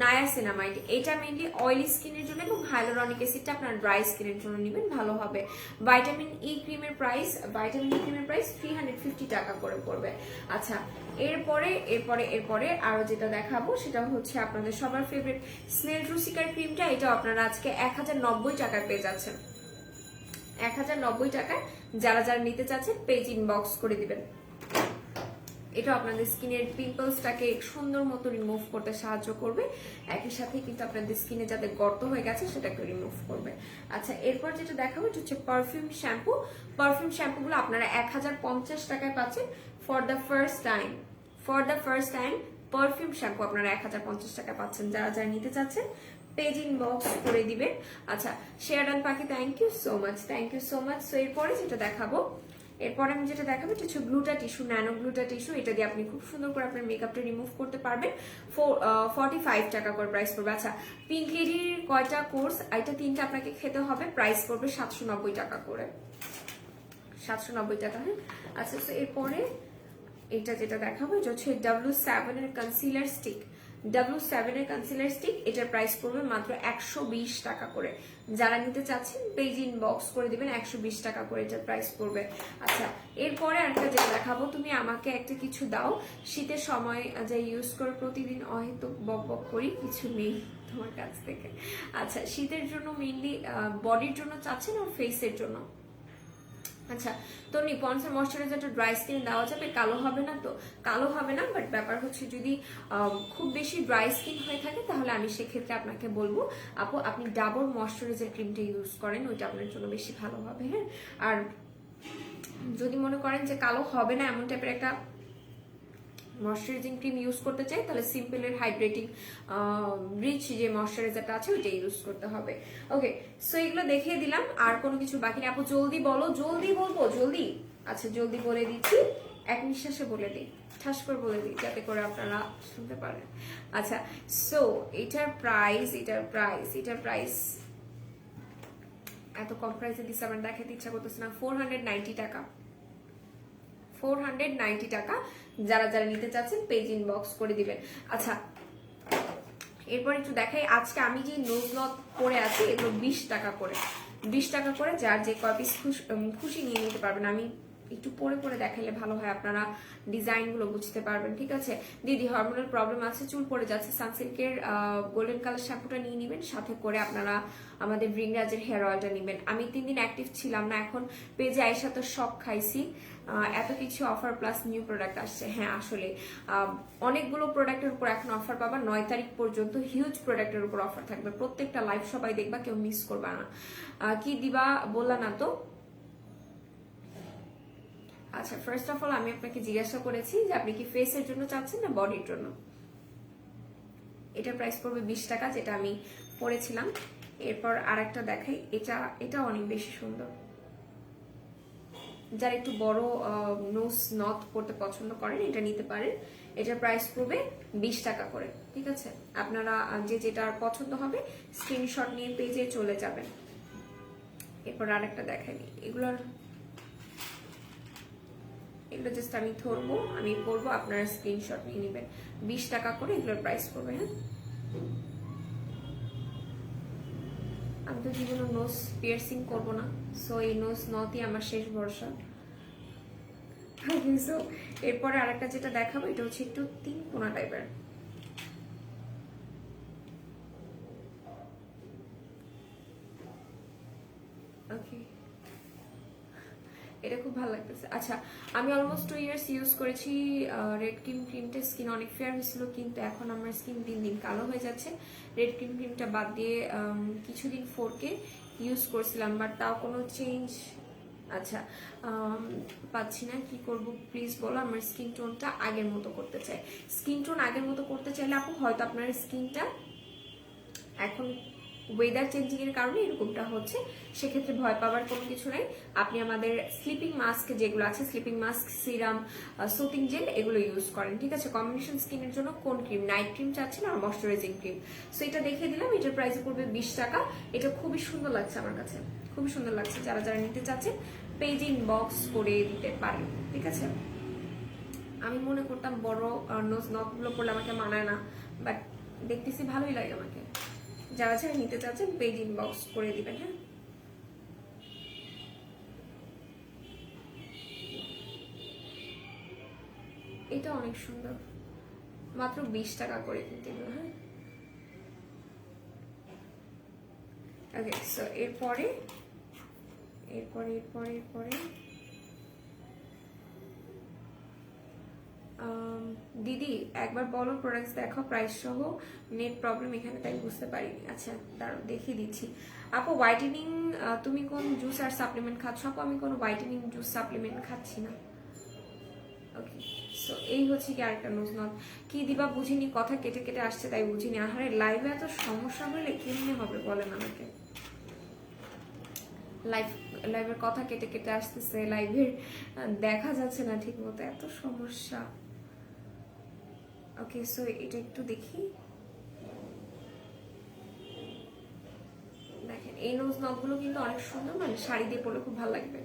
নায়াসিনামাইড এটা মেইনলি অয়েলি স্কিনের জন্য, এবং হাইলোরনিক অ্যাসিডটা আপনার ড্রাই স্কিনের জন্য নেবেন, ভালো হবে। ভাইটামিন ই ক্রিমের প্রাইস 350 টাকা করে পড়বে। আচ্ছা, এরপরে এরপরে এরপরে আরো যেটা দেখাবো সেটা হচ্ছে আপনাদের সবার ফেভারিট স্নেল রুসিকার ক্রিমটা। এটা আপনারা আজকে 1090 টাকায় পেয়ে যাচ্ছেন। 1090 টাকায় যারা যারা নিতে চাচ্ছেন পেজ ইনবক্স করে দিবেন। এটা আপনাদের স্কিনের পিম্পলসটাকে সুন্দর মতো রিমুভ করতে সাহায্য করবে, একই সাথে কিন্তু আপনাদের স্কিনে যাতে গর্ত হয়ে গেছে সেটাকে রিমুভ করবে। আচ্ছা, এরপর যেটা দেখাবো এটা হচ্ছে পারফিউম শ্যাম্পু। পারফিউম শ্যাম্পুগুলো আপনারা 1050 টাকায় পাচ্ছেন for the first time. For the first time perfume shampoo আপনারা 1050 টাকা পাচ্ছেন। যারা যারা নিতে চাচ্ছেন পেজ ইনবক্স করে দিবেন। আচ্ছা, শেয়ারডান পাখি, thank you so much, thank you so much. So এরপরে যেটা দেখাবো, এরপরে আমি যেটা দেখাবো এটা হচ্ছে gluta tissue, nano gluta tissue. এটা দিয়ে আপনি খুব সুন্দর করে আপনার মেকআপটা রিমুভ করতে পারবেন। 45 টাকা করে প্রাইস পড়বে। আচ্ছা, পিঙ্ক লেডির কয়টা কোর্স, এটা 3টা আপনাকে খেতে হবে, প্রাইস পড়বে 790 টাকা করে, 790 টাকা। হ্যাঁ, আচ্ছা, তো এরপরে এটা যেটা দেখাবো এটা হচ্ছে W7 এর কনসিলার স্টিক। W7 এর কনসিলার স্টিক, এটার প্রাইস পড়বে মাত্র 120 টাকা করে। যারা নিতে চাচ্ছেন পেজ ইনবক্স করে দিবেন, 120 টাকা করে এটার প্রাইস পড়বে। আচ্ছা, এরপরে আরেকটা যেটা দেখাবো, তুমি আমাকে একটা কিছু দাও, শীতের সময় যা ইউজ করে প্রতিদিন অহেতুক বক বক করি, কিছু নেই তোমার কাছ থেকে। আচ্ছা, শীতের জন্য মেইনলি বডির জন্য চাচ্ছেন আর ফেসের জন্য। আচ্ছা, তো নিপন্সের ময়শ্চারাইজারটা ড্রাই স্কিন দেওয়া যাবে, কালো হবে না তো? কালো হবে না, বাট ব্যাপার হচ্ছে যদি খুব বেশি ড্রাই স্কিন হয়ে থাকে তাহলে আমি সেক্ষেত্রে আপনাকে বলবো আপু আপনি ডাবর ময়শ্চারাইজার ক্রিমটা ইউজ করেন, ওইটা আপনার জন্য বেশি ভালো হবে। হ্যাঁ, আর যদি মনে করেন যে কালো হবে না এমন টাইপের একটা ময়শ্চারাইজিং ক্রিম ইউজ করতে চাই, তাহলে সিম্পলের হাইড্রেটিং রিচ যে ময়শ্চারাইজারটা আছে ওইটা ইউজ করতে হবে। ওকে, সো এগুলো দেখিয়ে দিলাম, আর কোনো কিছু বাকি নেই। আপু জলদি বলো, জলদি বলবো, জলদি। আচ্ছা, জলদি বলে দিচ্ছি, এক নিঃশ্বাসে বলে দিই, ঠাস করে বলে দিই যাতে করে আপনারা শুনতে পারেন। আচ্ছা, সো এটার প্রাইস এত কম প্রাইসে দিচ্ছে আমার দেখাতে ইচ্ছা করতেছে না। 490 টাকা, 490 টাকা। যারা যারা নিতে চাচ্ছেন পেজ ইনবক্স করে দিবেন। আচ্ছা, এরপর একটু দেখাই, আজকে আমি যে নোজ নথ পরে আছি এগুলো 20 টাকা করে, 20 টাকা করে। যার যে কয় পিস খুশি নিয়ে নিতে পারবেন। আমি একটু পরে পরে দেখাইলে ভালো হয়, আপনারা ডিজাইনগুলো বুঝতে পারবেন। ঠিক আছে দিদি, হরমোনাল প্রবলেম আছে, চুল পড়ে যাচ্ছে, সানসিল্কের গোল্ডেন কালার শ্যাম্পুটা নিয়ে নেবেন, সাথে করে আপনারা আমাদের ব্রিংরাজের হেয়ার অয়েলটা নেবেন। আমি 3 দিন অ্যাক্টিভ ছিলাম না, এখন পেজে আইসা তো শখ খাইছি, এত কিছু অফার প্লাস নিউ প্রোডাক্ট আসছে। হ্যাঁ, আসলে অনেকগুলো প্রোডাক্টের উপর এখন অফার পাবা, 9 তারিখ পর্যন্ত হিউজ প্রোডাক্টের উপর অফার থাকবে। প্রত্যেকটা লাইভ সবাই দেখবা, কেউ মিস করবা না। কি দিবা বললা না তো? আচ্ছা, ফার্স্ট অফ অল আমি আপনাকে জিজ্ঞাসা করেছি যে আপনি কি ফেসের জন্য চাচ্ছেন না বডির জন্য। এটার প্রাইস পড়বে 20 টাকা, যেটা আমি পরেছিলাম। এরপর আরেকটা দেখাই, এটা অনেক বেশি সুন্দর। যারা একটু বড় নোজ নথ পড়তে পছন্দ করেন এটা নিতে পারেন। এটার প্রাইস পড়বে 20 টাকা করে। ঠিক আছে, আপনারা যে যেটা পছন্দ হবে স্ক্রিনশট নিয়ে পেজে চলে যাবেন। এরপর আরেকটা দেখাই, এগুলো জাস্ট আমি ধরবো, আমি পরবো, আপনারা স্ক্রিনশট নিয়ে নেবেন। 20 টাকা করে এগুলোর প্রাইস পড়বে। হ্যাঁ, আমি তো জীবনে নোজ পিয়ার্সিং করবো না, সো এই নোজ নথই আমার শেষ ভরসা। এরপরে আরেকটা যেটা দেখাবো এটা হচ্ছে একটু 3 কোনা টাইপের। ওকে, এটা খুব ভালো লাগতেছে। আচ্ছা, আমি অলমোস্ট 2 ইয়ার্স ইউজ করেছি রেড ক্রিমটা। স্কিন অনেক ফেয়ার হয়েছিল, কিন্তু এখন আমার স্কিন দিন দিন কালো হয়ে যাচ্ছে। রেড ক্রিমটা বাদ দিয়ে কিছুদিন 4K ইউজ করছিলাম, বাট তাও কোনো চেঞ্জ আচ্ছা পাচ্ছি না। কি করব প্লিজ বলো। আমার স্কিন টোনটা আগের মতো করতে চাই। স্কিন টোন আগের মতো করতে চাইলে আপু হয়তো আপনার স্কিনটা এখন ওয়েদার চেঞ্জিং এর কারণে এরকমটা হচ্ছে, সেক্ষেত্রে ভয় পাওয়ার কোনো কিছু নাই। আপনি আমাদের স্লিপিং মাস্ক যেগুলো আছে, স্লিপিং মাস্ক, সিরাম, সোটিং জেল, এগুলো ইউজ করেন, ঠিক আছে। কম্বিনেশন স্কিনের জন্য কোন ক্রিম, নাইট ক্রিম চাচ্ছেন আর ময়শ্চারাইজিং ক্রিম। সো এটা দেখিয়ে দিলাম। এটার প্রাইস পড়বে 20 টাকা। এটা খুবই সুন্দর লাগছে আমার কাছে, খুবই সুন্দর লাগছে। যারা যারা নিতে চাচ্ছেন পেজ ইনবক্স করে দিতে পারেন, ঠিক আছে। আমি মনে করতাম বড় নোজ নখগুলো পড়লে আমাকে মানায় না, বাট দেখতেছি ভালোই লাগে আমাকে। যারা যারা নিতে চাচ্ছেন পেজ ইনবক্স করে দিবেন। হ্যাঁ, এটা অনেক সুন্দর, মাত্র 20 টাকা করে কিনতে হবে। হ্যাঁ, ওকে। সো এরপরে এরপরে এরপরে এরপরে দিদি একবার বলো প্রোডাক্টস দেখো প্রাইস সহ। নেট প্রবলেম এখানে, তাই বুঝতে পারিনি। আচ্ছা দাঁড়াও দেখিয়ে দিচ্ছি। আপু হোয়াইটেনিং তুমি কোন জুস আর সাপ্লিমেন্ট খাচ্ছ? আপু আমি কোনো হোয়াইটেনিং জুস সাপ্লিমেন্ট খাচ্ছি না। ওকে, সো এই হচ্ছে কি আরেকটা নোজ নট। কি দিবা বুঝিনি, কথা কেটে কেটে আসছে তাই বুঝিনি। আহারে লাইভে এত সমস্যা হলে কেমনে হবে বলেন আমাকে। লাইভের কথা কেটে কেটে আসতেছে, লাইভের দেখা যাচ্ছে না ঠিক মতো, এত সমস্যা। ওকে, সো এটা একটু দেখি। দেখেন এই নোজ নখগুলো কিন্তু অনেক সুন্দর, মানে শাড়ি দিয়ে পরলে খুব ভালো লাগবে,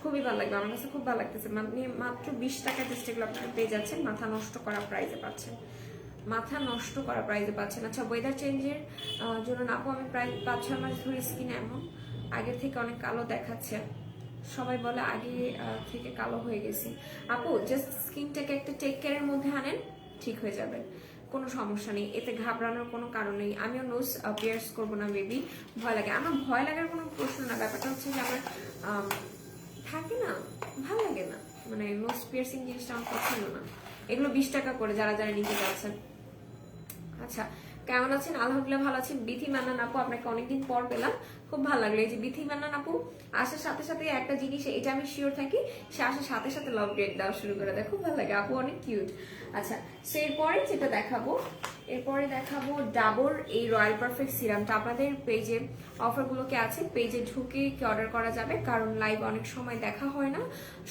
খুবই ভালো লাগবে। আমার কাছে খুব ভালো লাগতেছে। মানে মাত্র 20 টাকা জাস্ট এগুলো আপনারা পেয়ে যাচ্ছেন, মাথা নষ্ট করা প্রাইসে পাচ্ছেন, মাথা নষ্ট করা প্রাইসে পাচ্ছেন। আচ্ছা ওয়েদার চেঞ্জের জন্য আপু আমি প্রায় 5-6 মাস ধরে স্কিন এমন আগের থেকে অনেক কালো দেখাচ্ছে। সবাই বলে আগে থেকে কালো হয়ে গেছি। আপু জাস্ট স্কিনটাকে একটা টেক কেয়ারের মধ্যে আনেন, ঠিক হয়ে যাবে, কোনো সমস্যা নেই। এতে ঘাবড়ানোর কোনো কারণ নেই। আমিও নোজ পিয়ার্স করবো না বেবি, ভয় লাগে আমার। ভয় লাগার কোনো প্রশ্ন না, ব্যাপারটা হচ্ছে যে আমার থাকে না, ভালো লাগে না, মানে নোজ পিয়ার্সিং জিনিসটা আমার পছন্দ না। এগুলো 20 টাকা করে যারা যারা নিতে চাচ্ছেন। আচ্ছা কেমন আছেন? আলহামদুলিল্লাহ ভালো আছেন। বিথি মান্নান আপু আপনাকে অনেকদিন পর পেলাম, খুব ভালো লাগলো। এই যে বিথি মান্নান আপু আসার সাথে সাথে একটা জিনিস, এটা আমি শিওর থাকি, সে আসার সাথে সাথে লাভ রেট দেওয়া শুরু করে দেয়, খুব ভালো লাগে। আপু অনেক কিউট। আচ্ছা সো এরপরে যেটা দেখাবো, এরপরে দেখাবো ডাবর এই রয়্যাল পারফেক্ট সিরামটা। আপনাদের পেজে অফারগুলোকে আছে, পেজে ঢুকে কি অর্ডার করা যাবে, কারণ লাইভ অনেক সময় দেখা হয় না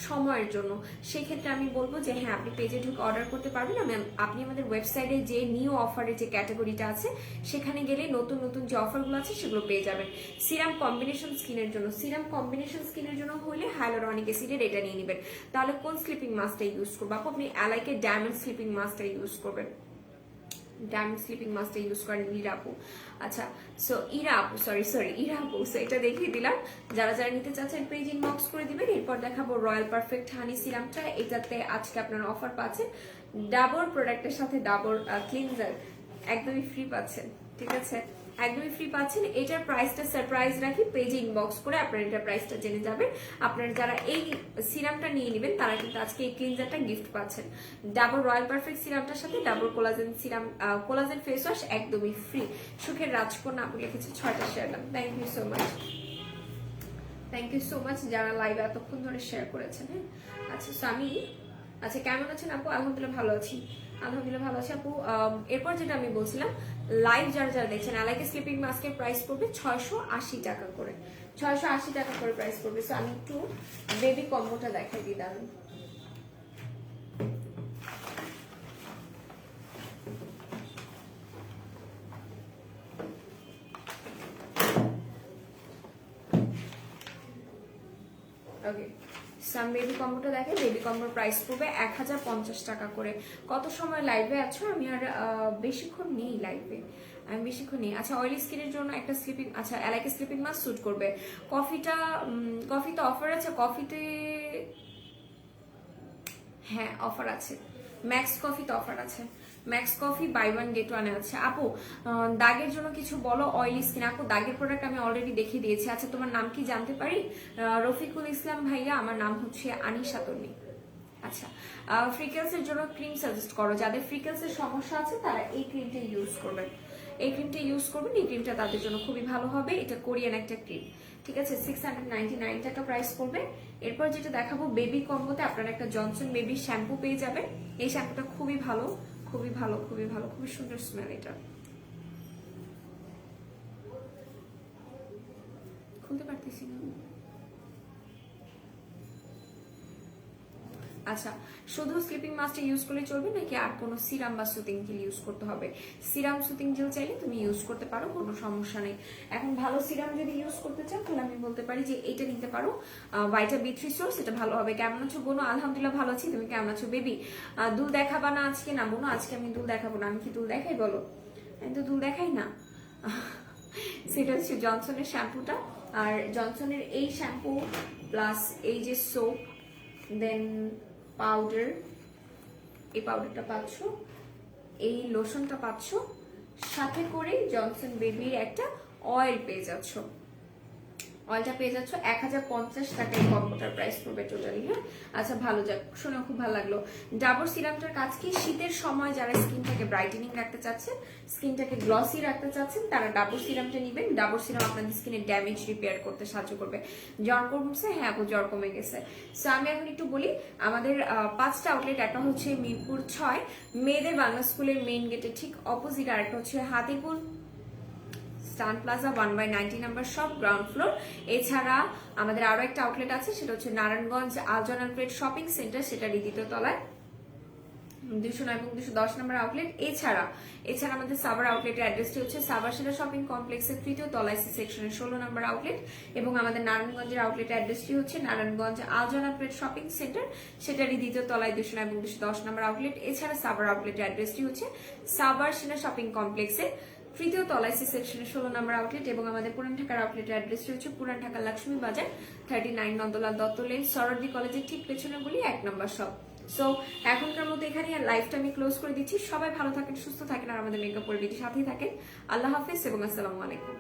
সময়ের জন্য। সেক্ষেত্রে আমি বলবো যে হ্যাঁ আপনি পেজে ঢুকে অর্ডার করতে পারবেন। আপনি আমাদের ওয়েবসাইটে যে নিউ অফারের যে ক্যাটাগরিটা আছে সেখানে গেলে নতুন নতুন যে অফারগুলো আছে সেগুলো পেয়ে যাবেন। সিরাম কম্বিনেশন স্কিনের জন্য, সিরাম কম্বিনেশন স্কিনের জন্য হলে হাইলোরনিক অ্যাসিডের এটা নিয়ে নেবেন। তাহলে কোন স্লিপিং মাস্কটা ইউজ করবো আপনি? অ্যালাইকের ডায়মন্ড স্লিপিং মাস্কটা ইউজ করবেন, ডায়মন্ড স্লিপিং মাস্কটা ইউজ করেন ইরা আপু। আচ্ছা সো ইরা আপু, ইরা আপু। সো এটা দেখিয়ে দিলাম, যারা যারা নিতে চাচ্ছেন পেজ ইনবক্স করে দিবেন। এরপর দেখাবো রয়্যাল পারফেক্ট হানি সিরামটা। এটাতে আজকে আপনারা অফার পাচ্ছেন, ডাবর প্রোডাক্টের সাথে ডাবর ক্লিনজার একদমই ফ্রি পাচ্ছেন, ঠিক আছে, একদমই ফ্রি পাচ্ছেন। এটার প্রাইসটা সারপ্রাইজ রাখি, পেজে ইনবক্স করে আপনারা এটার প্রাইসটা জেনে যাবেন। আপনারা যারা এই সিরামটা নিয়ে নেবেন তারা কিন্তু আজকে এই ক্লিনজারটা গিফট পাচ্ছেন। ডাবর রয়্যাল পারফেক্ট সিরামটার সাথে Dabur collagen serum, collagen face wash একদমই ফ্রি। সুখের রাজকন্যা আপনি লিখেছে 6টা শেয়ার করলাম, thank you so much, thank you so much যারা লাইভ এতক্ষণ ধরে শেয়ার করেছেন। হ্যাঁ আচ্ছা সো আমি, আচ্ছা কেমন আছেন আপু? আলহামদুলিল্লাহ ভালো আছি, আলহামদুলিল্লাহ ভালো আছি আপু। এরপর যেটা আমি বলছিলাম, লাইভ যারা যারা দেখছেন অ্যালাইকে স্লিপিং মাস্কের প্রাইস পড়বে 680 টাকা করে, 680 টাকা করে প্রাইস পড়বে। সো আমি একটু বেবি কম্বোটা দেখাই দিই, দাঁড়ান। ওকে বেবি কম্বোটা দেখে, বেবি কম্বোর প্রাইস পড়বে 1050 টাকা করে। কত সময় লাইভে আছো? আমি আর বেশিক্ষণ নেই লাইভে, আমি বেশিক্ষণ নেই। আচ্ছা অয়েলি স্কিনের জন্য একটা স্লিপিং, আচ্ছা অ্যালাইকে স্লিপিং মাস্ক স্যুট করবে। কফিটা, কফিতে অফার আছে, কফিতে হ্যাঁ অফার আছে, ম্যাক্স কফিতে অফার আছে, max coffee buy one get ওয়ানে আছে। আপু দাগের জন্য কিছু বলো, অয়েলি স্কিন। আপু দাগের প্রোডাক্ট আমি অলরেডি দেখিয়ে দিয়েছি। আচ্ছা তোমার নাম কি জানতে পারি? রফিকুল ইসলাম ভাইয়া, আমার নাম হচ্ছে আনিশা তন্নি। আচ্ছা, ফ্রিকেলস এর জন্য ক্রিম সাজেস্ট করো। যাদের ফ্রিকেলস এর সমস্যা আছে তারা এই ক্রিমটা ইউজ করবেন, এই ক্রিমটা ইউজ করবেন। এই ক্রিমটা তাদের জন্য খুবই ভালো হবে। এটা কোরিয়ান একটা ক্রিম, ঠিক আছে। 699 টাকা প্রাইস পড়বে। এরপর যেটা দেখাবো বেবি কম্বোতে আপনারা একটা জনসন বেবি শ্যাম্পু পেয়ে যাবেন। এই শ্যাম্পুটা খুবই ভালো, খুবই ভালো, খুবই ভালো, খুবই সুন্দর স্মেল। এটা খুলতে পারতেছি না। আচ্ছা, শুধু স্লিপিং মাস্কটা ইউজ করলে চলবে নাকি আর কোনো সিরাম বা সুতিং জেল ইউজ করতে হবে? সিরাম সুতিং জেল চাইলে তুমি ইউজ করতে পারো, কোনো সমস্যা নেই। এখন ভালো সিরাম যদি ইউজ করতে চাও তাহলে আমি বলতে পারি যে এটা নিতে পারো, ভাইটা বি3 সোর্স, এটা ভালো হবে। কেমন আছো বোনো? আলহামদুলিল্লাহ ভালো আছি, তুমি কেমন আছো? বেবি দুল দেখাবা না আজকে? না বোনো, আজকে আমি দুল দেখাবো না। আমি কি দুল দেখাই বলো? আমি তো দুল দেখাই না। সেটা হচ্ছে জনসনের শ্যাম্পুটা। আর জনসনের এই শ্যাম্পু প্লাস এই যে সোপ, দেন পাউডার, এই পাউডারটা পাচ্ছ, এই লোশনটা পাচ্ছ, সাথে করে জনসন বেবির একটা অয়েল পেয়ে যাচ্ছ। অয়েলটা পেয়ে যাচ্ছ 1050 টাকায়। কম্বোটার প্রাইস পড়বে টোটালি। হ্যাঁ, আচ্ছা ভালো, যাক শুনে খুব ভালো লাগলো। ডাবর সিরামটার কাজ কি? শীতের সময় যারা স্কিনটাকে ব্রাইটেনিং রাখতে চাচ্ছেন, স্কিনটাকে গ্লসি রাখতে চাচ্ছেন, তারা ডাবর সিরামটা নেবেন। ডাবর সিরাম আপনাদের স্কিনের ড্যামেজ রিপেয়ার করতে সাহায্য করবে। জ্বর কমছে? হ্যাঁ আপু জ্বর কমে গেছে। সো আমি এখন একটু বলি, আমাদের 5টা আউটলেট। একটা হচ্ছে মিরপুর 6 মেয়েদের বাংলা স্কুলের মেইন গেটে ঠিক অপোজিট, আর একটা হচ্ছে হাতিপুর স্টান plaza 1/90 number shop, ground floor. এছাড়া আমাদের আরো একটা আউটলেট আছে, সেটা হচ্ছে নারায়ণগঞ্জ আলজনাল প্লেট শপিং সেন্টার, সেটা দ্বিতীয় তলায় 209 এবং 210 নম্বর আউটলেট। এছাড়া আমাদের সাভার আউটলেটের অ্যাড্রেসটি হচ্ছে সাভার সেরা শপিং কমপ্লেক্সের 3য় তলায় সি সেকশনের 16 নম্বর আউটলেট। এবং আমাদের নারায়ণগঞ্জের আউটলেটের অ্যাড্রেসটি হচ্ছে নারায়ণগঞ্জ আলজনা প্লেট শপিং সেন্টার, সেটারই 2য় তলায় 209 এবং 210 নম্বর আউটলেট। এছাড়া সাভার আউটলেটের অ্যাড্রেসটি হচ্ছে সাভার সেরা শপিং কমপ্লেক্সের 3য় তলায় সি সেকশনের 16 নম্বর আউটলেট। এবং আমাদের পুরান ঢাকার আউটলেটের অ্যাড্রেসটি হচ্ছে পুরান ঢাকা লক্ষ্মী বাজার 39 নন্দলাল দত্ত লেন, সরদি কলেজের ঠিক পেছনে বলি 1 নম্বর শপ। সো এখনকার মতো এখানে লাইভটা আমি ক্লোজ করে দিচ্ছি। সবাই ভালো থাকেন, সুস্থ থাকেন, আর আমাদের মেকআপ পরিবিটির সাথেই থাকেন। আল্লাহ হাফেজ এবং আসসালামু আলাইকুম।